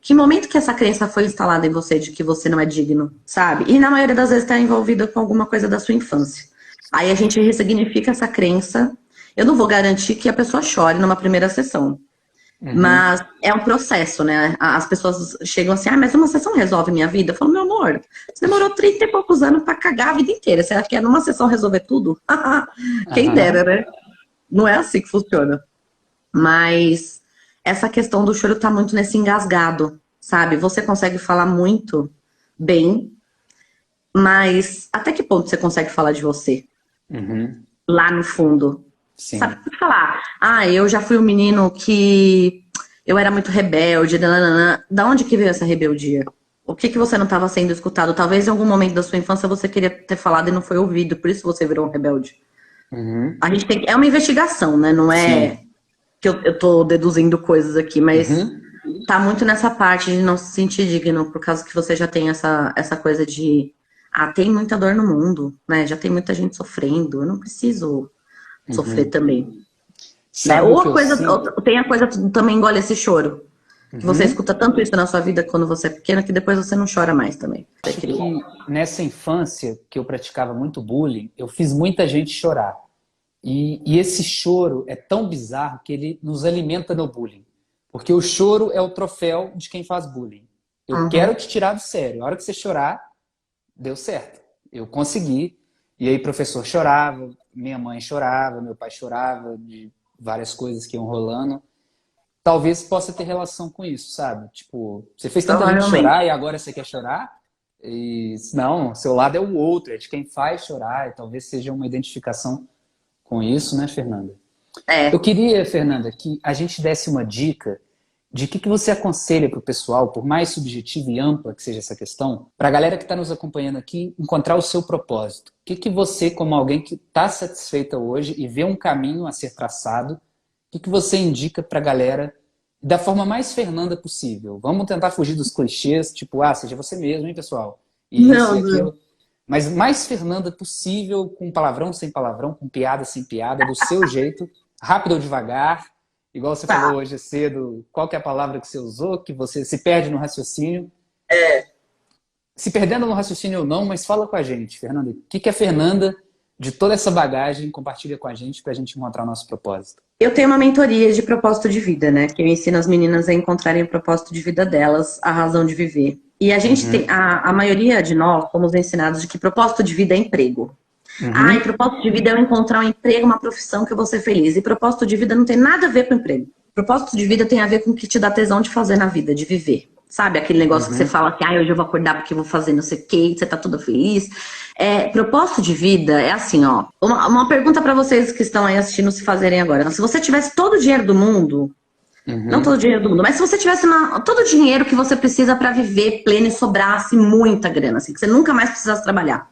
que momento que essa crença foi instalada em você de que você não é digno, sabe? E na maioria das vezes está envolvida com alguma coisa da sua infância. Aí a gente ressignifica essa crença. Eu não vou garantir que a pessoa chore numa primeira sessão. Mas é um processo, né? As pessoas chegam assim, mas uma sessão resolve minha vida? Eu falo, meu amor, você demorou 30 e poucos anos pra cagar a vida inteira. Você quer numa sessão resolver tudo? Quem dera, né? Não é assim que funciona. Mas essa questão do choro tá muito nesse engasgado, sabe? Você consegue falar muito bem, mas até que ponto você consegue falar de você? Lá no fundo. Sim. Sabe falar? Eu já fui um menino que eu era muito rebelde, nananã. Da onde que veio essa rebeldia? O que que você não estava sendo escutado? Talvez em algum momento da sua infância você queria ter falado e não foi ouvido, por isso você virou um rebelde. Uhum. A gente tem, é uma investigação, né? Não é Sim. que eu tô deduzindo coisas aqui, mas Uhum. tá muito nessa parte de não se sentir digno, por causa que você já tem essa coisa de, tem muita dor no mundo, né? Já tem muita gente sofrendo, eu não preciso sofrer Uhum. também, né? Sabe o Ou que a eu coisa, sinto? tem a coisa também engole esse choro. Que você Uhum. escuta tanto isso na sua vida quando você é pequena que depois você não chora mais também. Você Acho cria. que nessa infância que eu praticava muito bullying, eu fiz muita gente chorar. E esse choro é tão bizarro que ele nos alimenta no bullying. Porque o choro é o troféu de quem faz bullying. Eu quero Uhum. te tirar do sério. A hora que você chorar, deu certo. Eu consegui. E aí o professor chorava, minha mãe chorava, meu pai chorava de várias coisas que iam rolando. Talvez possa ter relação com isso, sabe? Tipo, você fez tanta gente Provavelmente. chorar e agora você quer chorar? E não, seu lado é o outro, é de quem faz chorar. E talvez seja uma identificação com isso, né, Fernanda? Eu É. queria, Fernanda, que a gente desse uma dica de que você aconselha para o pessoal, por mais subjetiva e ampla que seja essa questão, para a galera que está nos acompanhando aqui encontrar o seu propósito. O que você, como alguém que está satisfeita hoje e vê um caminho a ser traçado, que você indica para a galera da forma mais Fernanda possível? Vamos tentar fugir dos clichês, tipo, seja você mesmo, hein, pessoal? E isso e Não, aquilo. Mas mais Fernanda possível, com palavrão sem palavrão, com piada sem piada, do seu jeito, rápido ou devagar, igual você falou tá. hoje cedo, qual que é a palavra que você usou, que você se perde no raciocínio. É. Se perdendo no raciocínio ou não, mas fala com a gente, Fernanda. O que a Fernanda, de toda essa bagagem, compartilha com a gente para a gente encontrar o nosso propósito? Eu tenho uma mentoria de propósito de vida, né? Que eu ensino as meninas a encontrarem o propósito de vida delas, a razão de viver. E a gente tem, Uhum, a maioria de nós fomos ensinados de que propósito de vida é emprego. E uhum, propósito de vida é eu encontrar um emprego, uma profissão que eu vou ser feliz. E propósito de vida não tem nada a ver com emprego. Propósito de vida tem a ver com o que te dá tesão de fazer na vida, de viver. Sabe, aquele negócio que você uhum. fala que hoje eu vou acordar porque eu vou fazer não sei o que, você tá toda feliz. Propósito de vida é assim, ó. Uma pergunta pra vocês que estão aí assistindo se fazerem agora. Se você tivesse todo o dinheiro do mundo, não todo o Uhum. dinheiro do mundo, mas se você tivesse todo o dinheiro que você precisa pra viver pleno e sobrasse muita grana, assim, que você nunca mais precisasse trabalhar,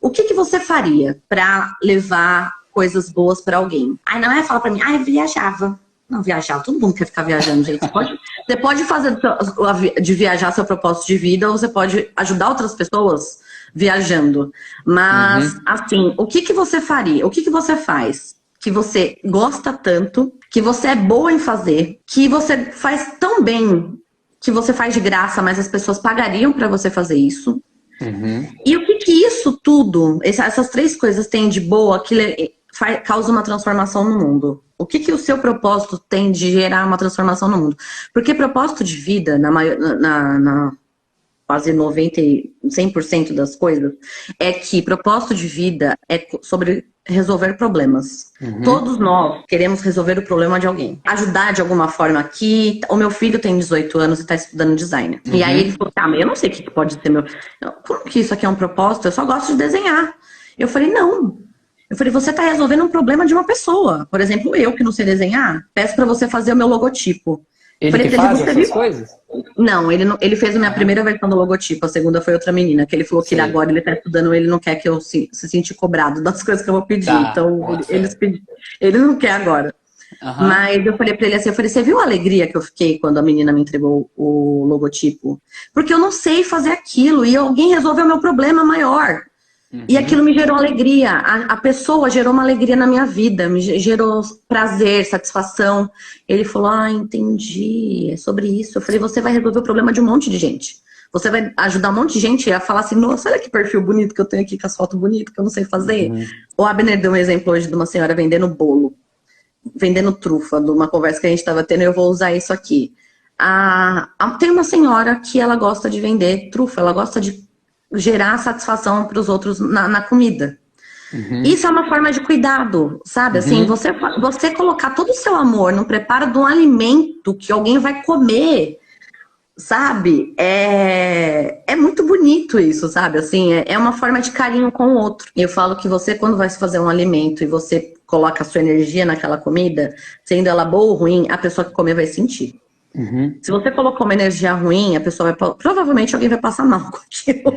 o que você faria pra levar coisas boas pra alguém? Aí não é falar pra mim, eu viajava. Não, viajava, todo mundo quer ficar viajando, gente. Você pode fazer de viajar seu propósito de vida, ou você pode ajudar outras pessoas viajando. Mas, Uhum. assim, o que você faria? O que você faz que você gosta tanto, que você é boa em fazer, que você faz tão bem, que você faz de graça, mas as pessoas pagariam pra você fazer isso? Uhum. E o que isso tudo, essas três coisas têm de boa que causa uma transformação no mundo? O que o seu propósito tem de gerar uma transformação no mundo? Porque propósito de vida, na quase 100% das coisas, é que propósito de vida é sobre resolver problemas. Uhum. Todos nós queremos resolver o problema de alguém. Ajudar de alguma forma aqui. O meu filho tem 18 anos e está estudando design. E aí ele Uhum. falou, mas eu não sei o que pode ser meu... Como que isso aqui é um propósito? Eu só gosto de desenhar. Eu falei, não. Eu falei, você está resolvendo um problema de uma pessoa. Por exemplo, eu que não sei desenhar, peço para você fazer o meu logotipo. Eu Ele falei que para ele, faz você essas viu? coisas? Não, ele fez a minha Aham. primeira versão do logotipo, a segunda foi outra menina, que ele falou que Sei. agora ele tá estudando, ele não quer que eu se sentir cobrado das coisas que eu vou pedir. Tá, Então, boto fé. ele não quer agora. Aham. Mas eu falei pra ele assim, você viu a alegria que eu fiquei quando a menina me entregou o logotipo? Porque eu não sei fazer aquilo e alguém resolveu o meu problema maior. E aquilo Uhum. me gerou alegria. A pessoa gerou uma alegria na minha vida, me gerou prazer, satisfação. Ele falou, entendi, é sobre isso. Eu falei, você vai resolver o problema de um monte de gente. Você vai ajudar um monte de gente a falar assim, nossa, olha que perfil bonito que eu tenho aqui, com as fotos bonitas que eu não sei fazer. Uhum. O Abner deu um exemplo hoje de uma senhora vendendo bolo, vendendo trufa, de uma conversa que a gente estava tendo, e eu vou usar isso aqui. Tem uma senhora que ela gosta de vender trufa, ela gosta de gerar satisfação para os outros na comida. Uhum. Isso é uma forma de cuidado, sabe? Assim, Uhum. você colocar todo o seu amor no preparo de um alimento que alguém vai comer, sabe? É muito bonito isso, sabe? Assim, é uma forma de carinho com o outro. E eu falo que você, quando vai fazer um alimento e você coloca a sua energia naquela comida, sendo ela boa ou ruim, a pessoa que comer vai sentir. Uhum. Se você colocou uma energia ruim, a pessoa vai, provavelmente alguém vai passar mal com aquilo.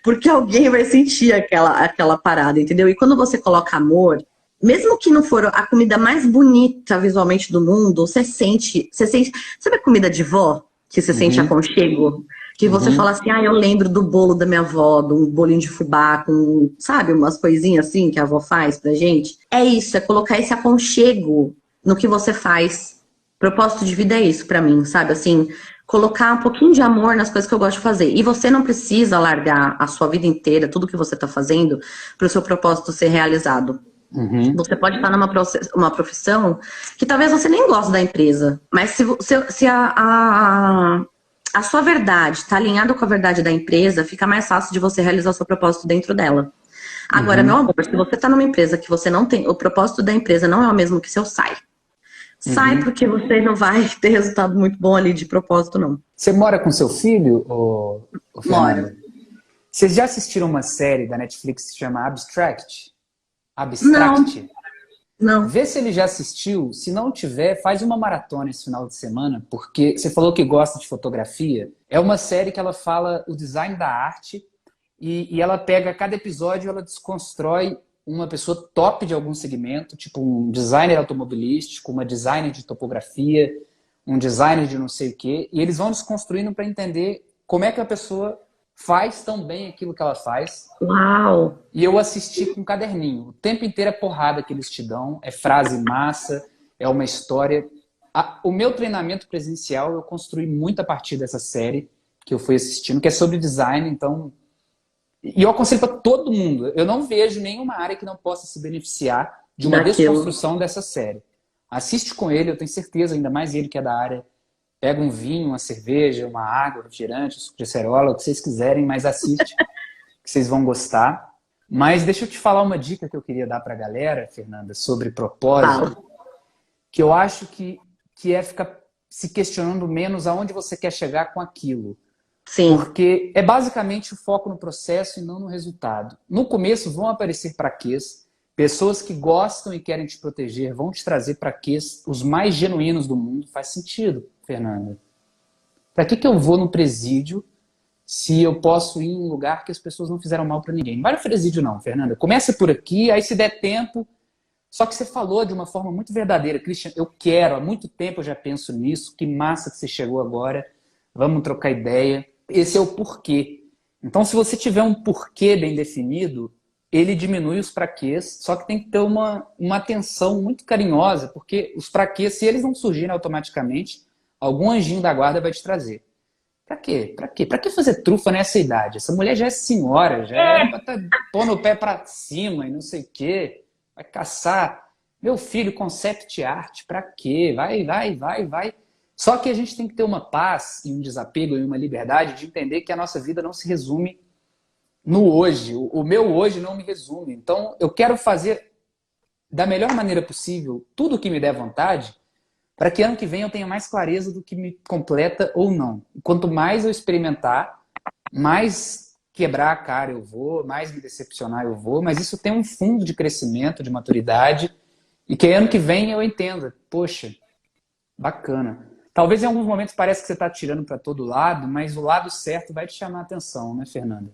Porque alguém vai sentir aquela parada, entendeu? E quando você coloca amor, mesmo que não for a comida mais bonita visualmente do mundo, você sente, sabe a comida de vó? Que você sente Uhum. aconchego? Que você Uhum. fala assim, eu lembro do bolo da minha avó, de um bolinho de fubá, com, sabe, umas coisinhas assim que a avó faz pra gente. É isso, é colocar esse aconchego no que você faz. Propósito de vida é isso pra mim, sabe? Assim, colocar um pouquinho de amor nas coisas que eu gosto de fazer. E você não precisa largar a sua vida inteira, tudo que você tá fazendo, pro seu propósito ser realizado. Uhum. Você pode estar uma profissão que talvez você nem goste da empresa, mas se a sua verdade está alinhada com a verdade da empresa, fica mais fácil de você realizar o seu propósito dentro dela. Agora, meu Uhum. amor, se você está numa empresa que você não tem, o propósito da empresa não é o mesmo que seu, sai. Sai Uhum. porque você não vai ter resultado muito bom ali de propósito, não. Você mora com seu filho, Mora. Fernanda? Vocês já assistiram uma série da Netflix que se chama Abstract? Não, Abstract? não. Vê se ele já assistiu. Se não tiver, faz uma maratona esse final de semana, porque você falou que gosta de fotografia. É uma série que ela fala o design da arte e ela pega cada episódio, ela desconstrói uma pessoa top de algum segmento, tipo um designer automobilístico, uma designer de topografia, um designer de não sei o quê, e eles vão desconstruindo para entender como é que a pessoa faz tão bem aquilo que ela faz. Uau. E eu assisti com um caderninho. O tempo inteiro é porrada que eles te dão, é frase massa, é uma história. O meu treinamento presencial eu construí muito a partir dessa série que eu fui assistindo, que é sobre design, então. E eu aconselho para todo mundo. Eu não vejo nenhuma área que não possa se beneficiar de uma Daquilo. desconstrução dessa série. Assiste com ele, eu tenho certeza, ainda mais ele que é da área. Pega um vinho, uma cerveja, uma água, um refrigerante, um suco de acerola, o que vocês quiserem, mas assiste, que vocês vão gostar. Mas deixa eu te falar uma dica que eu queria dar para a galera, Fernanda, sobre Fala. propósito, que eu acho que é ficar se questionando menos aonde você quer chegar com aquilo. Sim. Porque é basicamente o foco no processo e não no resultado. No começo vão aparecer praquês, pessoas que gostam e querem te proteger vão te trazer praquês, os mais genuínos do mundo. Faz sentido, Fernanda. Para que eu vou no presídio se eu posso ir em um lugar que as pessoas não fizeram mal para ninguém? Não vai no presídio não, Fernanda. Começa por aqui, aí se der tempo. Só que você falou de uma forma muito verdadeira. Christian, eu quero, há muito tempo eu já penso nisso. Que massa que você chegou agora. Vamos trocar ideia. Esse é o porquê. Então, se você tiver um porquê bem definido, ele diminui os praquês, só que tem que ter uma atenção muito carinhosa, porque os praquês, se eles não surgirem automaticamente, algum anjinho da guarda vai te trazer. Pra quê? Pra quê? Pra que fazer trufa nessa idade? Essa mulher já é senhora, já era pra estar pondo o pé pra cima e não sei o quê. Vai caçar. Meu filho, concept art, pra quê? Vai. Só que a gente tem que ter uma paz e um desapego e uma liberdade de entender que a nossa vida não se resume no hoje. O meu hoje não me resume. Então, eu quero fazer da melhor maneira possível tudo o que me der vontade para que ano que vem eu tenha mais clareza do que me completa ou não. Quanto mais eu experimentar, mais quebrar a cara eu vou, mais me decepcionar eu vou, mas isso tem um fundo de crescimento, de maturidade, e que ano que vem eu entenda, poxa, bacana. Talvez em alguns momentos pareça que você está tirando para todo lado, mas o lado certo vai te chamar a atenção, né, Fernanda?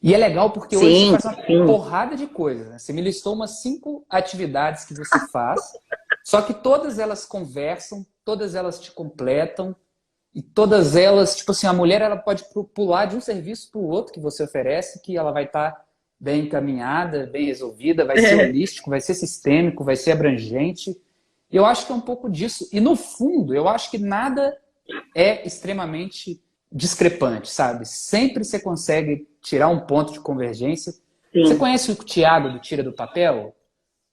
E é legal porque hoje você Sim, faz uma sim. porrada de coisas, né? Você me listou umas 5 atividades que você faz, só que todas elas conversam, todas elas te completam, e todas elas, tipo assim, a mulher ela pode pular de um serviço para o outro que você oferece, que ela vai estar bem encaminhada, bem resolvida, vai ser holístico, vai ser sistêmico, vai ser abrangente. E eu acho que é um pouco disso. E no fundo, eu acho que nada é extremamente discrepante, sabe? Sempre você consegue tirar um ponto de convergência. Você Sim. conhece o Tiago do Tira do Papel?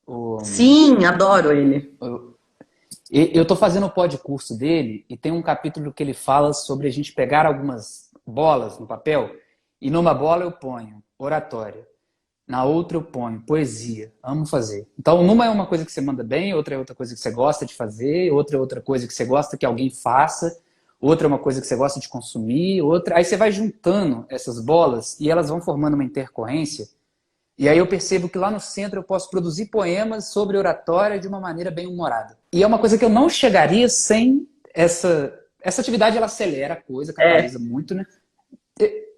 O, Sim, adoro ele. eu estou fazendo o podcurso dele e tem um capítulo que ele fala sobre a gente pegar algumas bolas no papel e numa bola eu ponho oratória, na outra eu ponho poesia, amo fazer. Então, numa é uma coisa que você manda bem, outra é outra coisa que você gosta de fazer, outra é outra coisa que você gosta que alguém faça, outra é uma coisa que você gosta de consumir, outra... Aí você vai juntando essas bolas e elas vão formando uma intercorrência. E aí eu percebo que lá no centro eu posso produzir poemas sobre oratória de uma maneira bem humorada. E é uma coisa que eu não chegaria sem essa atividade ela acelera a coisa, catalisa muito, né?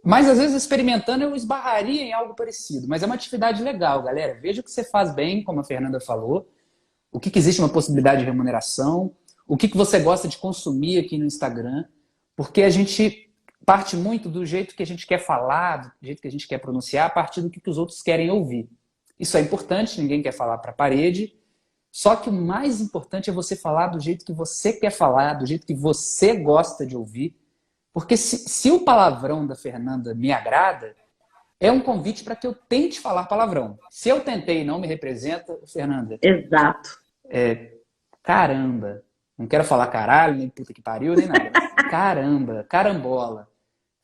Mas às vezes experimentando eu esbarraria em algo parecido. Mas é uma atividade legal, galera. Veja o que você faz bem, como a Fernanda falou. O que existe uma possibilidade de remuneração. O que você gosta de consumir aqui no Instagram. Porque a gente parte muito do jeito que a gente quer falar, do jeito que a gente quer pronunciar, a partir do que os outros querem ouvir. Isso é importante, ninguém quer falar para a parede. Só que o mais importante é você falar do jeito que você quer falar, do jeito que você gosta de ouvir. Porque se o palavrão da Fernanda me agrada, é um convite para que eu tente falar palavrão. Se eu tentei e não me representa, Fernanda... Exato. Caramba. Não quero falar caralho, nem puta que pariu, nem nada. Caramba, carambola.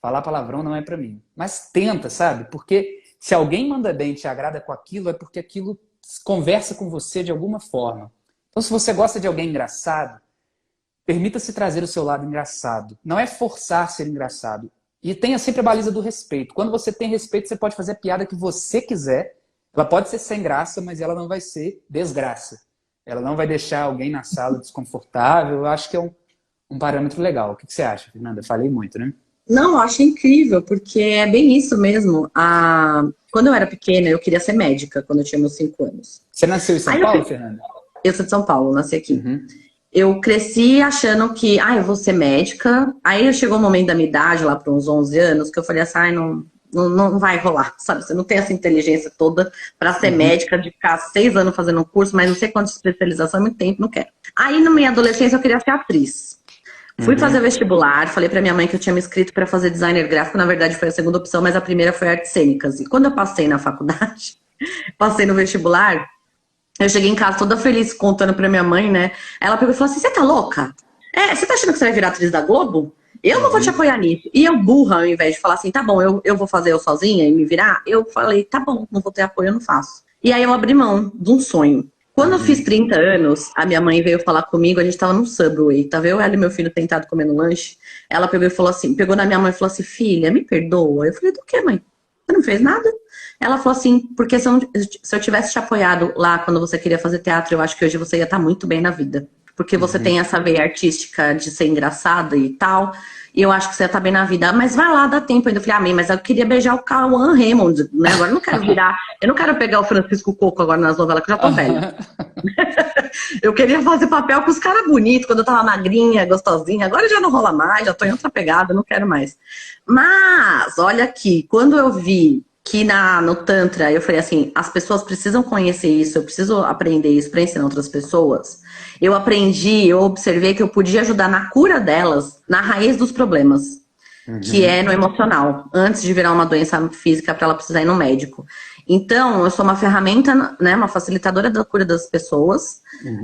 Falar palavrão não é para mim. Mas tenta, sabe? Porque se alguém manda bem e te agrada com aquilo, é porque aquilo conversa com você de alguma forma. Então, se você gosta de alguém engraçado, permita-se trazer o seu lado engraçado. Não é forçar ser engraçado. E tenha sempre a baliza do respeito. Quando você tem respeito, você pode fazer a piada que você quiser. Ela pode ser sem graça, mas ela não vai ser desgraça. Ela não vai deixar alguém na sala desconfortável. Eu acho que é um parâmetro legal. O que você acha, Fernanda? Falei muito, né? Não, eu acho incrível, porque é bem isso mesmo. Quando eu era pequena, eu queria ser médica, quando eu tinha meus 5 anos. Você nasceu em São Paulo, Fernanda? Eu sou de São Paulo, nasci aqui. Uhum. Eu cresci achando que, eu vou ser médica. Aí chegou o momento da minha idade, lá para uns 11 anos, que eu falei assim, não vai rolar, sabe? Você não tem essa inteligência toda para ser médica, de ficar 6 anos fazendo um curso, mas não sei quantas especialização, muito tempo, não quero. Aí, na minha adolescência, eu queria ser atriz. Fui fazer vestibular, falei pra minha mãe que eu tinha me inscrito para fazer designer gráfico, na verdade foi a segunda opção, mas a primeira foi artes cênicas. E quando eu passei na faculdade, passei no vestibular, eu cheguei em casa toda feliz contando pra minha mãe, né? Ela pegou e falou assim, você tá louca? Você tá achando que você vai virar atriz da Globo? Eu não vou te apoiar nisso. E eu burra, ao invés de falar assim, tá bom, eu vou fazer eu sozinha e me virar, eu falei, tá bom, não vou ter apoio, eu não faço. E aí eu abri mão de um sonho. Quando eu fiz 30 anos, a minha mãe veio falar comigo, a gente tava no Subway, tava eu, ela e meu filho tentado comendo lanche. Ela pegou e falou assim, pegou na minha mãe e falou assim, filha, me perdoa. Eu falei, do que, mãe? Você não fez nada? Ela falou assim, porque se eu tivesse te apoiado lá quando você queria fazer teatro, eu acho que hoje você ia estar muito bem na vida. Porque você tem essa veia artística de ser engraçada e tal. E eu acho que você ia estar bem na vida. Mas vai lá, dá tempo ainda. Eu falei, mas eu queria beijar o Cauã Raymond, né? Agora eu não quero virar. Eu não quero pegar o Francisco Coco agora nas novelas, que eu já tô velha. Eu queria fazer papel com os caras bonitos, quando eu tava magrinha, gostosinha. Agora já não rola mais, já tô em outra pegada, não quero mais. Mas, olha aqui, quando eu vi que no Tantra, eu falei assim, as pessoas precisam conhecer isso, eu preciso aprender isso para ensinar outras pessoas. Eu observei que eu podia ajudar na cura delas, na raiz dos problemas, que é no emocional, antes de virar uma doença física para ela precisar ir no médico. Então, eu sou uma ferramenta, né, uma facilitadora da cura das pessoas,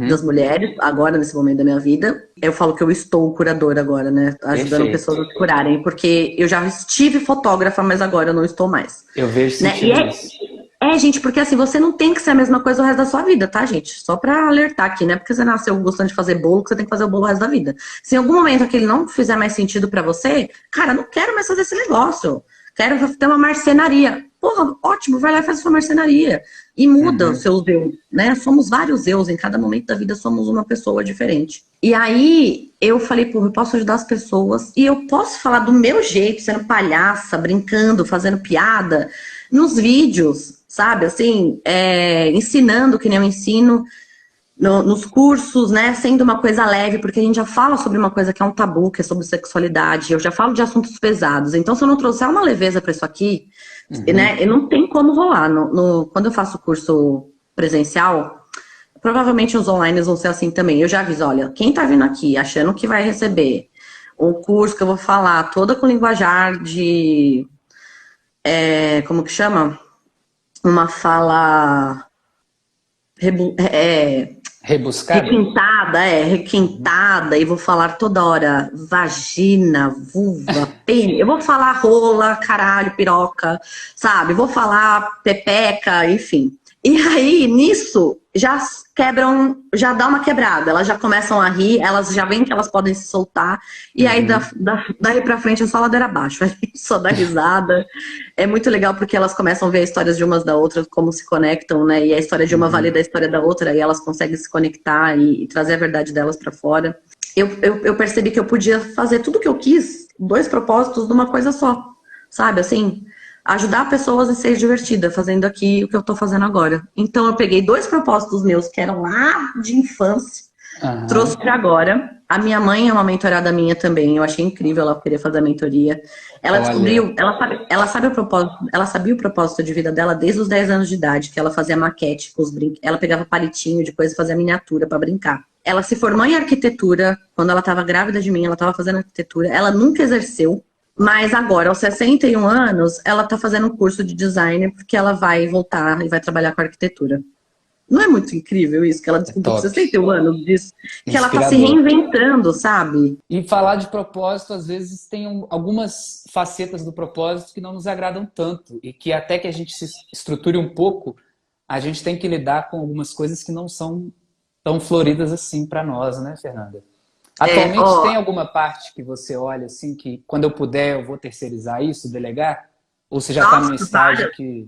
das mulheres, agora, nesse momento da minha vida. Eu falo que eu estou curadora agora, né, ajudando pessoas a se curarem, porque eu já estive fotógrafa, mas agora eu não estou mais. Eu vejo sentido isso. Gente, porque assim, você não tem que ser a mesma coisa o resto da sua vida, tá, gente? Só pra alertar aqui, né? Porque você nasceu gostando de fazer bolo, que você tem que fazer o bolo o resto da vida. Se em algum momento aquele não fizer mais sentido pra você, cara, não quero mais fazer esse negócio. Quero ter uma marcenaria. Porra, ótimo, vai lá e faz a sua marcenaria. E muda os seus eu, né? Somos vários eus, em cada momento da vida somos uma pessoa diferente. E aí, eu falei, porra, eu posso ajudar as pessoas e eu posso falar do meu jeito, sendo palhaça, brincando, fazendo piada, nos vídeos, sabe? Assim, ensinando que nem eu ensino, nos cursos, né? Sendo uma coisa leve, porque a gente já fala sobre uma coisa que é um tabu, que é sobre sexualidade. Eu já falo de assuntos pesados. Então, se eu não trouxer uma leveza para isso aqui, né? Não tem como rolar. Quando eu faço curso presencial, provavelmente os online vão ser assim também. Eu já aviso, olha, quem tá vindo aqui achando que vai receber um curso que eu vou falar toda com linguajar de... como que chama? Uma fala... Rebuscada? Requintada, e vou falar toda hora vagina, vulva, pênis. Eu vou falar rola, caralho, piroca, sabe? Vou falar pepeca, enfim. E aí, nisso, já quebram, já dá uma quebrada. Elas já começam a rir, elas já veem que elas podem se soltar. E aí, daí pra frente, é só ladeira abaixo. A gente só dá risada. É muito legal porque elas começam a ver as histórias de umas da outra, como se conectam, né? E a história de uma valida a história da outra, e elas conseguem se conectar e trazer a verdade delas pra fora. eu percebi que eu podia fazer tudo que eu quis, 2 propósitos numa coisa só, sabe? Assim, ajudar pessoas a ser divertida, fazendo aqui o que eu tô fazendo agora. Então eu peguei 2 propósitos meus que eram lá de infância, trouxe Aham. para agora. A minha mãe é uma mentorada minha também, eu achei incrível ela querer fazer a mentoria. Ela Olha, descobriu, ela sabe o propósito, ela sabia o propósito de vida dela desde os 10 anos de idade, que ela fazia maquete com os ela pegava palitinho de coisa e fazia miniatura para brincar. Ela se formou em arquitetura, quando ela estava grávida de mim, ela estava fazendo arquitetura, ela nunca exerceu, mas agora, aos 61 anos, ela está fazendo um curso de design, porque ela vai voltar e vai trabalhar com arquitetura. Não é muito incrível isso, que ela é descobriu com top. 61 anos disso, que ela está se Inspirador. reinventando, sabe? E falar de propósito, às vezes, tem algumas facetas do propósito que não nos agradam tanto. E que até que a gente se estruture um pouco, a gente tem que lidar com algumas coisas que não são tão floridas assim para nós, né, Fernanda? É, Atualmente ó, tem alguma parte que você olha assim que quando eu puder eu vou terceirizar isso, delegar? Ou você já está num nossa, estágio que...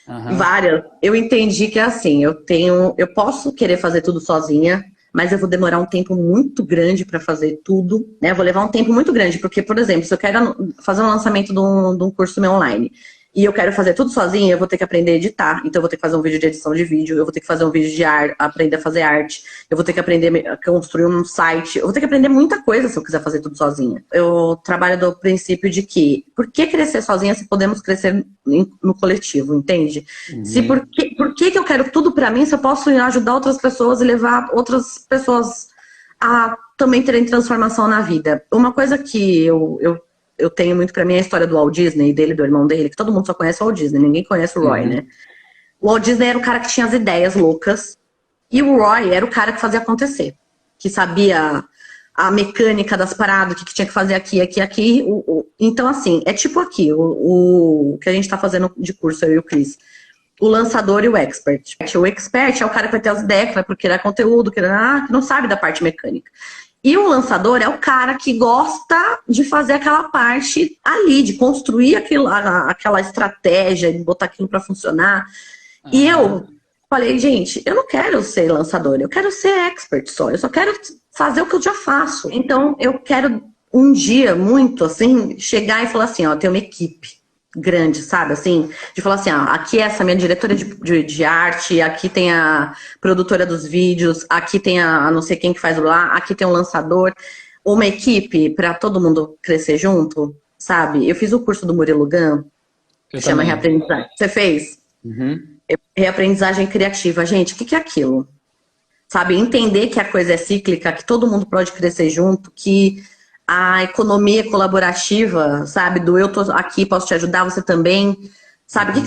Aham. várias. Eu entendi que é assim, eu posso querer fazer tudo sozinha, mas eu vou demorar um tempo muito grande para fazer tudo, né? Eu vou levar um tempo muito grande, porque, por exemplo, se eu quero fazer um lançamento de um curso meu online e eu quero fazer tudo sozinha, eu vou ter que aprender a editar. Então, eu vou ter que fazer um vídeo de edição de vídeo, eu vou ter que fazer um vídeo de arte, aprender a fazer arte, eu vou ter que aprender a construir um site, eu vou ter que aprender muita coisa se eu quiser fazer tudo sozinha. Eu trabalho do princípio de que, por que crescer sozinha se podemos crescer no coletivo, entende? Se Uhum. por que eu quero tudo pra mim se eu posso ajudar outras pessoas e levar outras pessoas a também terem transformação na vida? Uma coisa que eu tenho muito pra mim é a história do Walt Disney, dele, do irmão dele, que todo mundo só conhece o Walt Disney, ninguém conhece o Roy, né? Uhum. O Walt Disney era o cara que tinha as ideias loucas e o Roy era o cara que fazia acontecer, que sabia a mecânica das paradas, o que tinha que fazer aqui, aqui, aqui. Então, assim, é tipo aqui, o que a gente tá fazendo de curso, eu e o Chris. O lançador e o expert. O expert é o cara que vai ter as ideias, que vai criar conteúdo, que não sabe da parte mecânica. E o lançador é o cara que gosta de fazer aquela parte ali, de construir aquela estratégia, de botar aquilo para funcionar. E Aham. eu falei, gente, eu não quero ser lançador, eu quero ser expert só. Eu só quero fazer o que eu já faço. Então, eu quero um dia, muito assim, chegar e falar assim, ó, ter uma equipe grande, sabe? Assim, de falar assim, ó, aqui é essa minha diretora de arte, aqui tem a produtora dos vídeos, aqui tem a não sei quem que faz lá, aqui tem um lançador, uma equipe para todo mundo crescer junto, sabe? Eu fiz o curso do Murilo Gun, Eu que chama também. Reaprendizagem. Você fez? Uhum. Reaprendizagem criativa. Gente, o que é aquilo? Sabe? Entender que a coisa é cíclica, que todo mundo pode crescer junto, que a economia colaborativa, sabe? Do eu tô aqui, posso te ajudar, você também. Sabe? Uhum.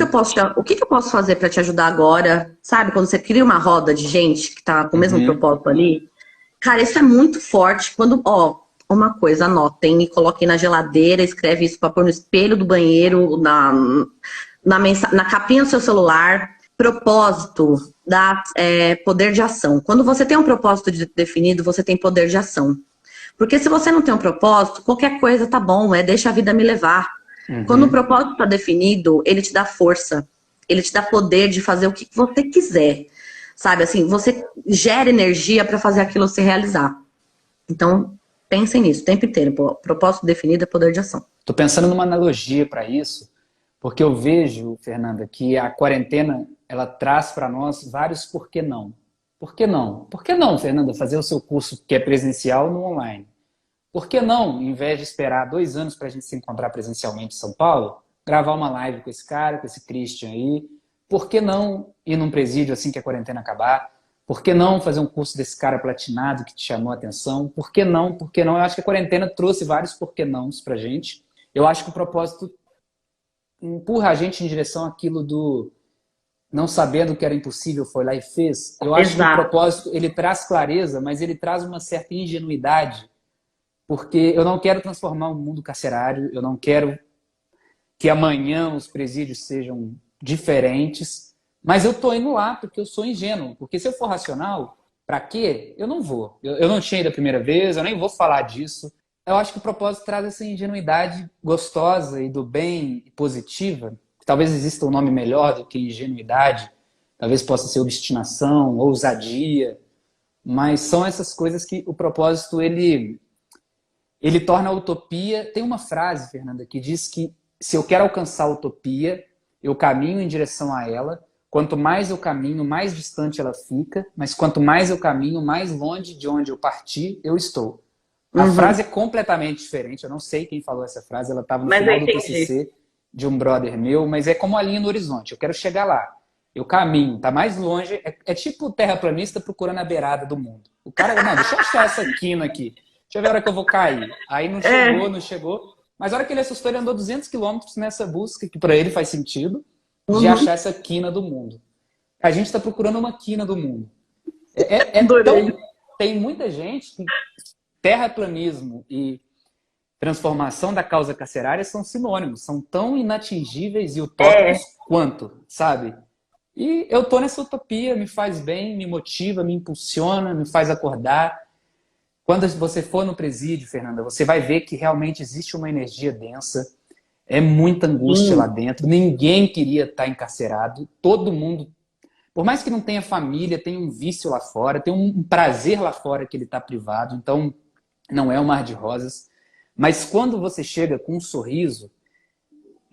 O que que eu posso fazer para te ajudar agora? Sabe? Quando você cria uma roda de gente que tá com o mesmo Uhum. propósito ali. Cara, isso é muito forte. Quando, ó, uma coisa, anotem e coloquem na geladeira, escreve isso para pôr no espelho do banheiro, na capinha do seu celular. Propósito dá poder de ação. Quando você tem um propósito definido, você tem poder de ação. Porque se você não tem um propósito, qualquer coisa tá bom, deixa a vida me levar. Quando o Uhum. propósito está definido, ele te dá força, ele te dá poder de fazer o que você quiser. Sabe assim, você gera energia para fazer aquilo se realizar. Então, pensem nisso o tempo inteiro. Propósito definido é poder de ação. Tô pensando numa analogia para isso, porque eu vejo, Fernanda, que a quarentena ela traz para nós vários por que não. Por que não? Por que não, Fernanda, fazer o seu curso que é presencial no online? Por que não, em vez de esperar 2 anos para a gente se encontrar presencialmente em São Paulo, gravar uma live com esse cara, com esse Christian aí? Por que não ir num presídio assim que a quarentena acabar? Por que não fazer um curso desse cara platinado que te chamou a atenção? Por que não? Por que não? Eu acho que a quarentena trouxe vários por que nãos pra gente. Eu acho que o propósito empurra a gente em direção àquilo do não sabendo que era impossível, foi lá e fez. Eu acho que o Exato. propósito, ele traz clareza, mas ele traz uma certa ingenuidade, porque eu não quero transformar o mundo carcerário, eu não quero que amanhã os presídios sejam diferentes, mas eu tô indo lá porque eu sou ingênuo, porque se eu for racional, para quê? Eu não vou. Eu não tinha ido a primeira vez, eu nem vou falar disso. Eu acho que o propósito traz essa ingenuidade gostosa e do bem e positiva. Talvez exista um nome melhor do que ingenuidade, talvez possa ser obstinação, ousadia. Mas são essas coisas que o propósito, ele torna a utopia... Tem uma frase, Fernanda, que diz que se eu quero alcançar a utopia, eu caminho em direção a ela. Quanto mais eu caminho, mais distante ela fica. Mas quanto mais eu caminho, mais longe de onde eu parti, eu estou. A frase é completamente diferente. Eu não sei quem falou essa frase. Ela estava no final do TCC de um brother meu. Mas é como a linha no horizonte. Eu quero chegar lá. Eu caminho. Tá mais longe. É tipo o terraplanista procurando a beirada do mundo. O cara, não, deixa eu achar essa quina aqui. Deixa eu ver a hora que eu vou cair. Aí não chegou, não chegou. Mas a hora que ele assustou, ele andou 200 quilômetros nessa busca, que para ele faz sentido, de achar essa quina do mundo. A gente está procurando uma quina do mundo. Tem muita gente que terraplanismo e transformação da causa carcerária são sinônimos, são tão inatingíveis e utópicos quanto, sabe? E eu tô nessa utopia, me faz bem, me motiva, me impulsiona, me faz acordar. Quando você for no presídio, Fernanda, você vai ver que realmente existe uma energia densa, é muita angústia lá dentro, ninguém queria estar encarcerado, todo mundo, por mais que não tenha família, tem um vício lá fora, tem um prazer lá fora que ele está privado, então não é um mar de rosas. Mas quando você chega com um sorriso,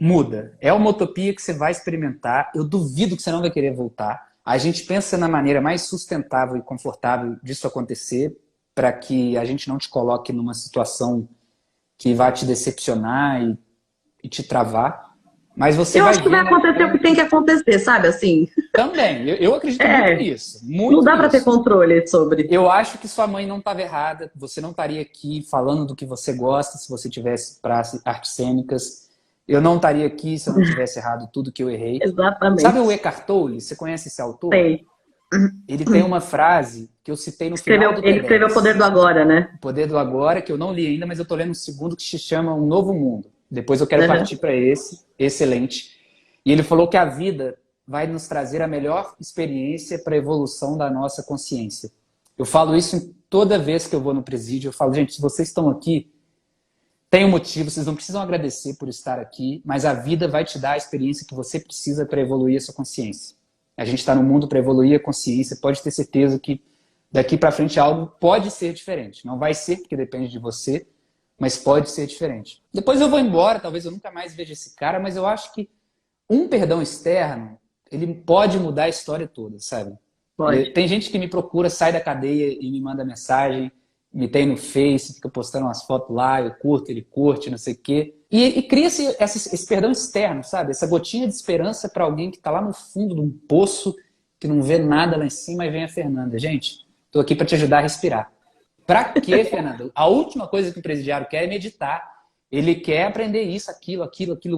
muda. É uma utopia que você vai experimentar, eu duvido que você não vai querer voltar. A gente pensa na maneira mais sustentável e confortável disso acontecer, para que a gente não te coloque numa situação que vai te decepcionar e te travar. Mas você vai... Eu acho que vai acontecer o que tem que acontecer, sabe? Assim. Também. Eu acredito muito nisso. Não dá para ter controle sobre. Eu acho que sua mãe não estava errada. Você não estaria aqui falando do que você gosta se você tivesse para artes cênicas. Eu não estaria aqui se eu não tivesse errado tudo que eu errei. Exatamente. Sabe o Eckhart Tolle? Você conhece esse autor? Sei. Ele tem uma frase que eu citei no final do Ele escreveu O Poder do Agora, né? O Poder do Agora, que eu não li ainda, mas eu estou lendo um segundo que se chama Um Novo Mundo. Depois eu quero partir para esse, excelente. E ele falou que a vida vai nos trazer a melhor experiência para a evolução da nossa consciência. Eu falo isso toda vez que eu vou no presídio. Eu falo, gente, se vocês estão aqui, tem um motivo, vocês não precisam agradecer por estar aqui, mas a vida vai te dar a experiência que você precisa para evoluir a sua consciência. A gente está no mundo para evoluir a consciência, pode ter certeza que daqui para frente algo pode ser diferente. Não vai ser porque depende de você, mas pode ser diferente. Depois eu vou embora, talvez eu nunca mais veja esse cara, mas eu acho que um perdão externo, ele pode mudar a história toda, sabe? Pode. Tem gente que me procura, sai da cadeia e me manda mensagem, me tem no Face, fica postando umas fotos lá, eu curto, ele curte, não sei o quê. E cria-se esse perdão externo, sabe? Essa gotinha de esperança para alguém que está lá no fundo de um poço, que não vê nada lá em cima, e vem a Fernanda. Gente, estou aqui para te ajudar a respirar. Para quê, Fernanda? A última coisa que o presidiário quer é meditar. Ele quer aprender isso, aquilo,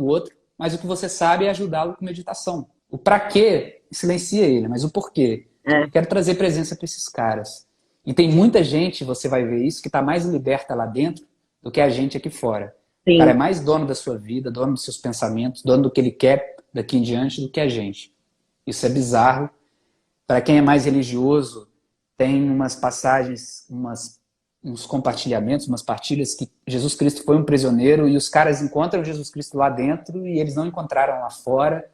outro, mas o que você sabe é ajudá-lo com meditação. O para quê silencia ele, mas o porquê. Eu quero trazer presença para esses caras. E tem muita gente, você vai ver isso, que está mais liberta lá dentro do que a gente aqui fora. Sim. O cara é mais dono da sua vida, dono dos seus pensamentos, dono do que ele quer daqui em diante do que a gente. Isso é bizarro. Para quem é mais religioso, tem umas passagens, uns compartilhamentos, umas partilhas que Jesus Cristo foi um prisioneiro e os caras encontram Jesus Cristo lá dentro e eles não encontraram lá fora.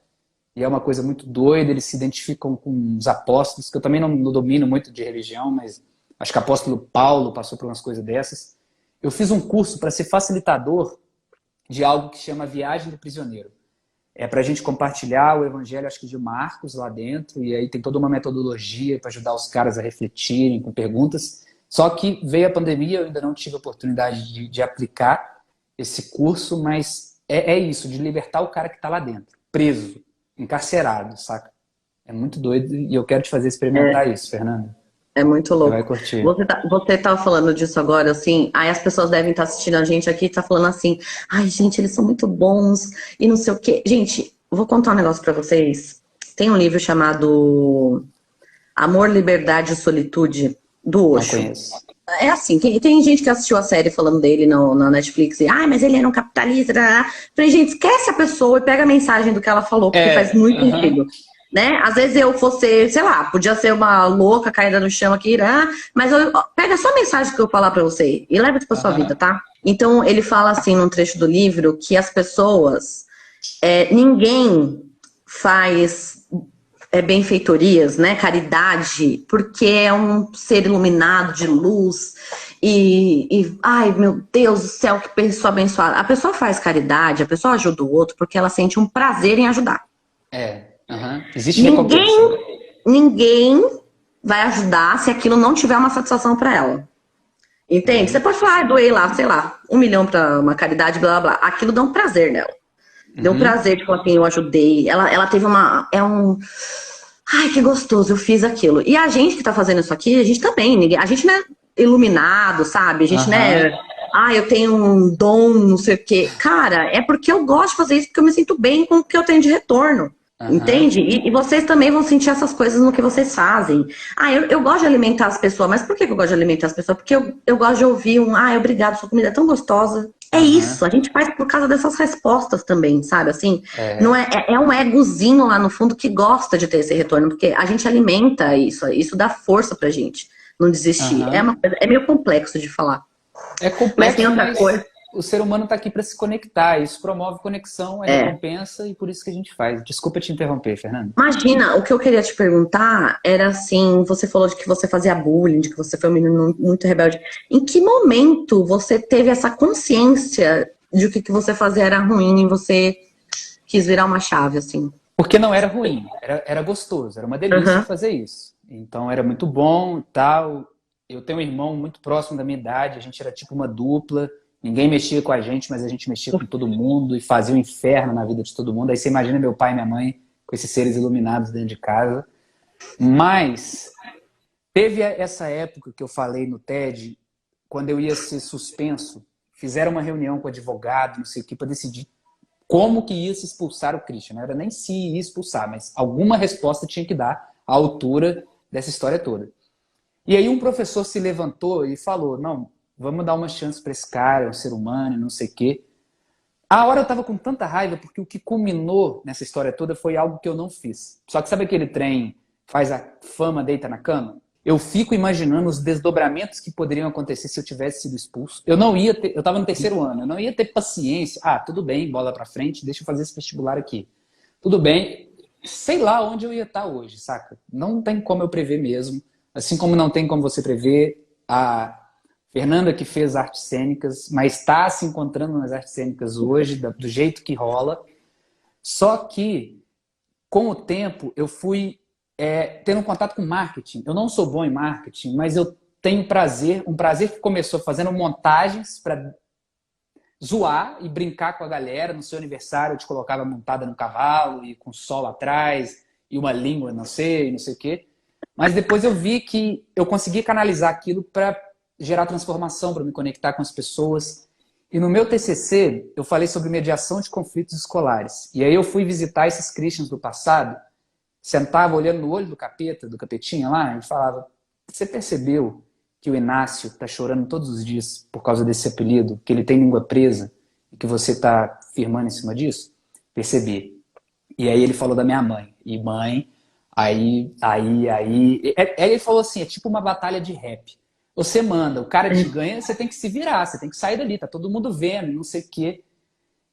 E é uma coisa muito doida, eles se identificam com os apóstolos, que eu também não domino muito de religião, mas acho que o apóstolo Paulo passou por umas coisas dessas. Eu fiz um curso para ser facilitador de algo que chama Viagem do Prisioneiro. É para a gente compartilhar o evangelho, acho que de Marcos lá dentro, e aí tem toda uma metodologia para ajudar os caras a refletirem com perguntas. Só que veio a pandemia, eu ainda não tive a oportunidade de aplicar esse curso, mas é isso, de libertar o cara que está lá dentro, preso, encarcerado, saca? É muito doido e eu quero te fazer experimentar isso, Fernanda. É muito louco. Você vai curtir. Você tá falando disso agora, assim, aí as pessoas devem estar assistindo a gente aqui e tá falando assim, ai, gente, eles são muito bons e não sei o quê. Gente, vou contar um negócio pra vocês. Tem um livro chamado Amor, Liberdade e Solitude, do Osho. Não conheço. É assim, tem gente que assistiu a série falando dele na Netflix e, mas ele era um capitalista. Falei, gente, esquece a pessoa e pega a mensagem do que ela falou, porque faz muito sentido. Né? Às vezes eu fosse, sei lá, podia ser uma louca caída no chão aqui, mas pega só a mensagem que eu falar pra você e leva isso pra sua vida, tá? Então ele fala assim num trecho do livro que as pessoas, ninguém faz benfeitorias, né? Caridade, porque é um ser iluminado de luz ai, meu Deus do céu, que pessoa abençoada. A pessoa faz caridade, a pessoa ajuda o outro porque ela sente um prazer em ajudar. Existe recompensa. Ninguém vai ajudar se aquilo não tiver uma satisfação para ela. Entende? Você pode falar, doei lá, sei lá, 1 milhão para uma caridade, blá, blá, blá. Aquilo dá um prazer nela. Deu um prazer, tipo assim, eu ajudei. Ela teve ai, que gostoso, eu fiz aquilo. E a gente que tá fazendo isso aqui, a gente também, a gente não é iluminado, sabe? A gente não é, eu tenho um dom, não sei o quê. Cara, é porque eu gosto de fazer isso, porque eu me sinto bem com o que eu tenho de retorno. Entende? E vocês também vão sentir essas coisas no que vocês fazem. Eu gosto de alimentar as pessoas, mas por que eu gosto de alimentar as pessoas? Porque eu gosto de ouvir obrigado, sua comida é tão gostosa. É isso, a gente faz por causa dessas respostas também, sabe? Assim, não é um egozinho lá no fundo que gosta de ter esse retorno, porque a gente alimenta isso dá força pra gente não desistir. É meio complexo de falar. É complexo, mas tem outra coisa. O ser humano está aqui para se conectar, isso promove conexão, recompensa, e por isso que a gente faz. Desculpa te interromper, Fernanda. Imagina, o que eu queria te perguntar era assim, você falou de que você fazia bullying, de que você foi um menino muito rebelde. Em que momento você teve essa consciência de que o que você fazia era ruim e você quis virar uma chave, assim? Porque não era ruim, era gostoso, era uma delícia fazer isso. Então era muito bom e tal. Eu tenho um irmão muito próximo da minha idade, a gente era tipo uma dupla. Ninguém mexia com a gente, mas a gente mexia com todo mundo e fazia um inferno na vida de todo mundo. Aí você imagina meu pai e minha mãe com esses seres iluminados dentro de casa. Mas teve essa época que eu falei no TED, quando eu ia ser suspenso, fizeram uma reunião com o advogado, não sei o que, para decidir como que ia se expulsar o Christian. Não era nem se ia expulsar, mas alguma resposta tinha que dar à altura dessa história toda. E aí um professor se levantou e falou, não, vamos dar uma chance para esse cara, é um ser humano, não sei o quê. A hora eu tava com tanta raiva, porque o que culminou nessa história toda foi algo que eu não fiz. Só que sabe aquele trem faz a fama, deita na cama? Eu fico imaginando os desdobramentos que poderiam acontecer se eu tivesse sido expulso. Eu não ia ter, eu tava no 3º ano, eu não ia ter paciência. Tudo bem, bola pra frente, deixa eu fazer esse vestibular aqui. Tudo bem, sei lá onde eu ia estar hoje, saca? Não tem como eu prever mesmo. Assim como não tem como você prever a Fernanda que fez artes cênicas, mas está se encontrando nas artes cênicas hoje, do jeito que rola. Só que, com o tempo, eu fui tendo contato com marketing. Eu não sou bom em marketing, mas eu tenho um prazer que começou fazendo montagens para zoar e brincar com a galera. No seu aniversário eu te colocava montada no cavalo e com sol atrás e uma língua, não sei o quê. Mas depois eu vi que eu consegui canalizar aquilo para gerar transformação, para me conectar com as pessoas. E no meu TCC, eu falei sobre mediação de conflitos escolares. E aí eu fui visitar esses Christians do passado, sentava olhando no olho do capeta, do capetinha lá, e falava, você percebeu que o Inácio está chorando todos os dias por causa desse apelido, que ele tem língua presa, e que você está firmando em cima disso? Percebi. E aí ele falou da minha mãe. E mãe, aí. Ele falou assim, é tipo uma batalha de rap. Você manda, o cara te ganha, você tem que se virar, você tem que sair dali, tá todo mundo vendo, não sei o quê.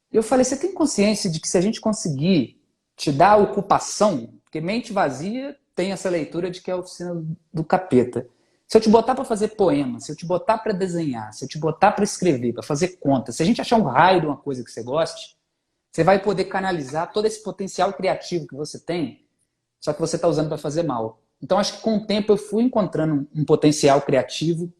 Eu falei, você tem consciência de que se a gente conseguir te dar ocupação, porque mente vazia tem essa leitura de que é a oficina do capeta. Se eu te botar para fazer poema, se eu te botar para desenhar, se eu te botar para escrever, para fazer conta, se a gente achar um raio de uma coisa que você goste, você vai poder canalizar todo esse potencial criativo que você tem, só que você está usando para fazer mal. Então, acho que com o tempo eu fui encontrando um potencial criativo.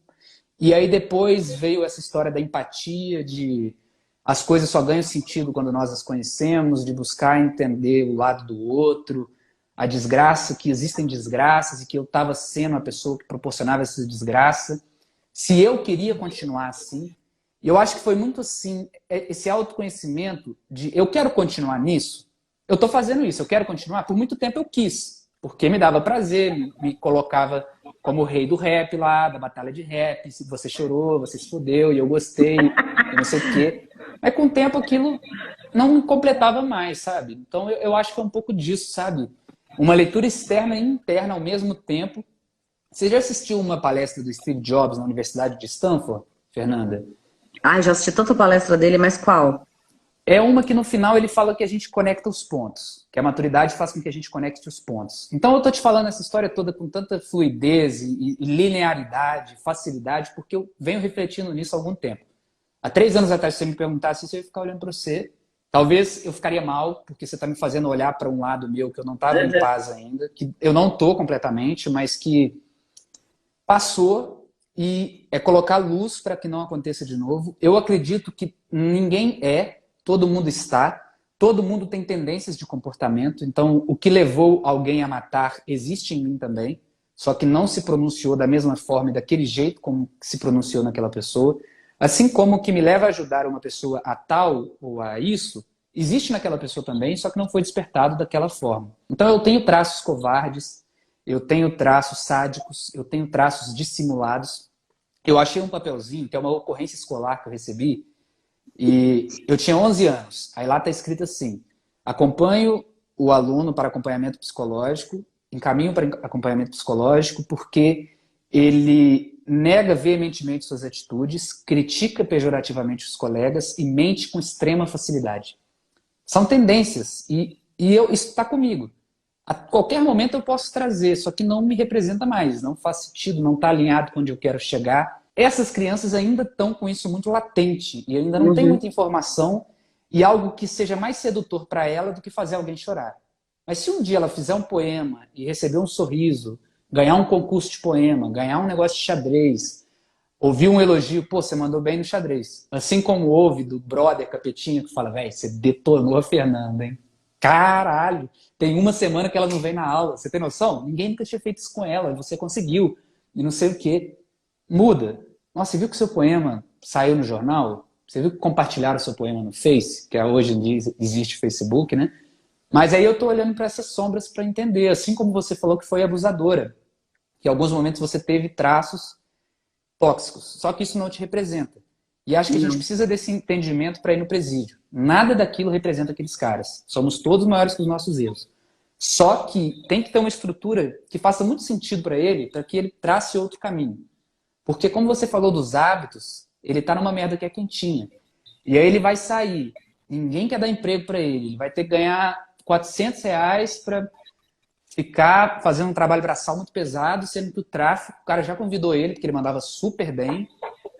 E aí depois veio essa história da empatia, de as coisas só ganham sentido quando nós as conhecemos, de buscar entender o lado do outro, a desgraça, que existem desgraças e que eu estava sendo a pessoa que proporcionava essa desgraça. Se eu queria continuar assim. E eu acho que foi muito assim, esse autoconhecimento de eu quero continuar nisso, eu estou fazendo isso, eu quero continuar. Por muito tempo eu quis. Porque me dava prazer, me colocava como o rei do rap lá, da batalha de rap. Se você chorou, você se fudeu, e eu gostei, e não sei o quê. Mas com o tempo aquilo não me completava mais, sabe? Então eu acho que é um pouco disso, sabe? Uma leitura externa e interna ao mesmo tempo. Você já assistiu uma palestra do Steve Jobs na Universidade de Stanford, Fernanda? Já assisti tanta palestra dele, mas qual? É uma que no final ele fala que a gente conecta os pontos, que a maturidade faz com que a gente conecte os pontos. Então eu tô te falando essa história toda com tanta fluidez e linearidade, facilidade, porque eu venho refletindo nisso há algum tempo. Há 3 anos atrás, se você me perguntasse isso, eu ia ficar olhando para você. Talvez eu ficaria mal, porque você está me fazendo olhar para um lado meu que eu não estava em paz ainda, que eu não estou completamente, mas que passou e é colocar luz para que não aconteça de novo. Eu acredito que ninguém todo mundo está, todo mundo tem tendências de comportamento, então o que levou alguém a matar existe em mim também, só que não se pronunciou da mesma forma e daquele jeito como se pronunciou naquela pessoa. Assim como o que me leva a ajudar uma pessoa a tal ou a isso, existe naquela pessoa também, só que não foi despertado daquela forma. Então eu tenho traços covardes, eu tenho traços sádicos, eu tenho traços dissimulados. Eu achei um papelzinho, que é uma ocorrência escolar que eu recebi, e eu tinha 11 anos. Aí lá está escrito assim: acompanho o aluno para acompanhamento psicológico, encaminho para acompanhamento psicológico porque ele nega veementemente suas atitudes, critica pejorativamente os colegas e mente com extrema facilidade. São tendências e isso está comigo. A qualquer momento eu posso trazer, só que não me representa mais, não faz sentido, não está alinhado com onde eu quero chegar. Essas crianças ainda estão com isso muito latente e ainda não tem muita informação e algo que seja mais sedutor para ela do que fazer alguém chorar. Mas se um dia ela fizer um poema e receber um sorriso, ganhar um concurso de poema, ganhar um negócio de xadrez, ouvir um elogio, pô, você mandou bem no xadrez. Assim como houve do brother Capetinha que fala, velho, você detonou a Fernanda, hein? Caralho, tem uma semana que ela não vem na aula. Você tem noção? Ninguém nunca tinha feito isso com ela, você conseguiu. E não sei o quê. Muda. Nossa, você viu que seu poema saiu no jornal? Você viu que compartilharam o seu poema no Face? Que hoje em dia existe Facebook, né? Mas aí eu tô olhando para essas sombras para entender. Assim como você falou que foi abusadora. Que em alguns momentos você teve traços tóxicos. Só que isso não te representa. E acho que a gente precisa desse entendimento para ir no presídio. Nada daquilo representa aqueles caras. Somos todos maiores que os nossos erros. Só que tem que ter uma estrutura que faça muito sentido para que ele trace outro caminho. Porque como você falou dos hábitos, ele tá numa merda que é quentinha. E aí ele vai sair. Ninguém quer dar emprego para ele. Ele vai ter que ganhar R$400 para ficar fazendo um trabalho braçal muito pesado, sendo que o tráfico, o cara já convidou ele, porque ele mandava super bem,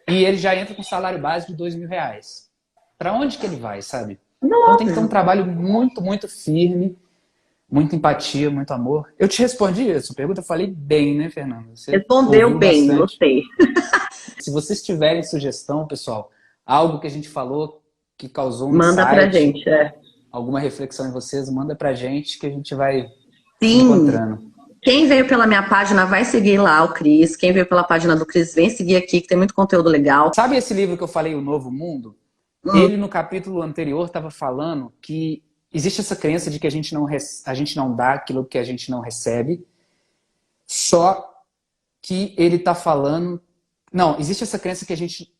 e ele já entra com salário base de R$2.000. Para onde que ele vai, sabe? Então tem que ter um trabalho muito, muito firme, muita empatia, muito amor. Eu te respondi essa pergunta, eu falei bem, né, Fernanda? Você respondeu bem, bastante. Gostei. Se vocês tiverem sugestão, pessoal, algo que a gente falou que causou um manda insight, pra gente, alguma reflexão em vocês, manda pra gente que a gente vai se encontrando. Quem veio pela minha página vai seguir lá o Cris. Quem veio pela página do Cris, vem seguir aqui, que tem muito conteúdo legal. Sabe esse livro que eu falei, O Novo Mundo? Ele, no capítulo anterior, estava falando que existe essa crença de que a gente não dá aquilo que a gente não recebe. Só que ele está falando... Não, existe essa crença que a gente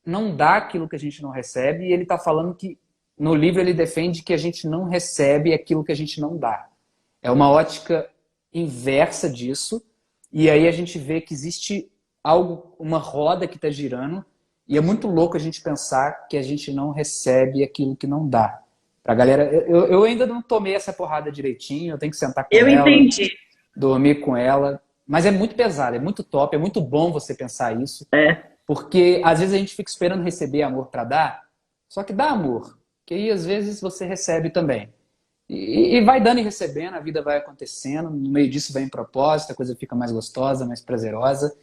não dá aquilo que a gente não recebe, e ele está falando que, no livro, ele defende que a gente não recebe aquilo que a gente não dá. É uma ótica inversa disso, e aí a gente vê que existe algo, uma roda que está girando, e é muito louco a gente pensar que a gente não recebe aquilo que não dá. Pra galera, eu ainda não tomei essa porrada direitinho, eu tenho que sentar com ela, entendi. Dormir com ela, mas é muito pesado, é muito top, é muito bom você pensar isso, porque às vezes a gente fica esperando receber amor para dar, só que dá amor, que aí às vezes você recebe também. E vai dando e recebendo, a vida vai acontecendo, no meio disso vem propósito, a coisa fica mais gostosa, mais prazerosa.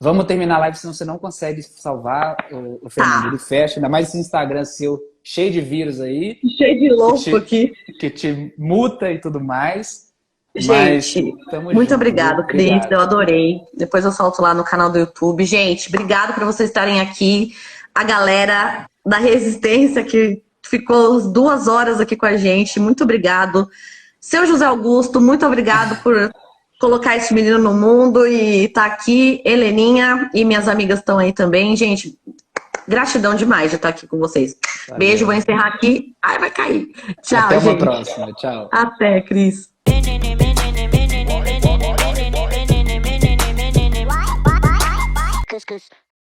Vamos terminar a live, senão você não consegue salvar o Fernando, ele fecha, ainda mais esse Instagram seu, cheio de vírus aí. Cheio de louco aqui. Que te multa e tudo mais. Gente, muito obrigado, Cris, eu adorei. Depois eu solto lá no canal do YouTube. Gente, obrigado por vocês estarem aqui. A galera da Resistência que ficou 2 horas aqui com a gente, muito obrigado. Seu José Augusto, muito obrigado por colocar esse menino no mundo e tá aqui. Heleninha e minhas amigas estão aí também. Gente, gratidão demais de estar aqui com vocês. Valeu. Beijo, vou encerrar aqui. Ai, vai cair. Tchau, Até gente. uma próxima. Tchau. Até, Cris.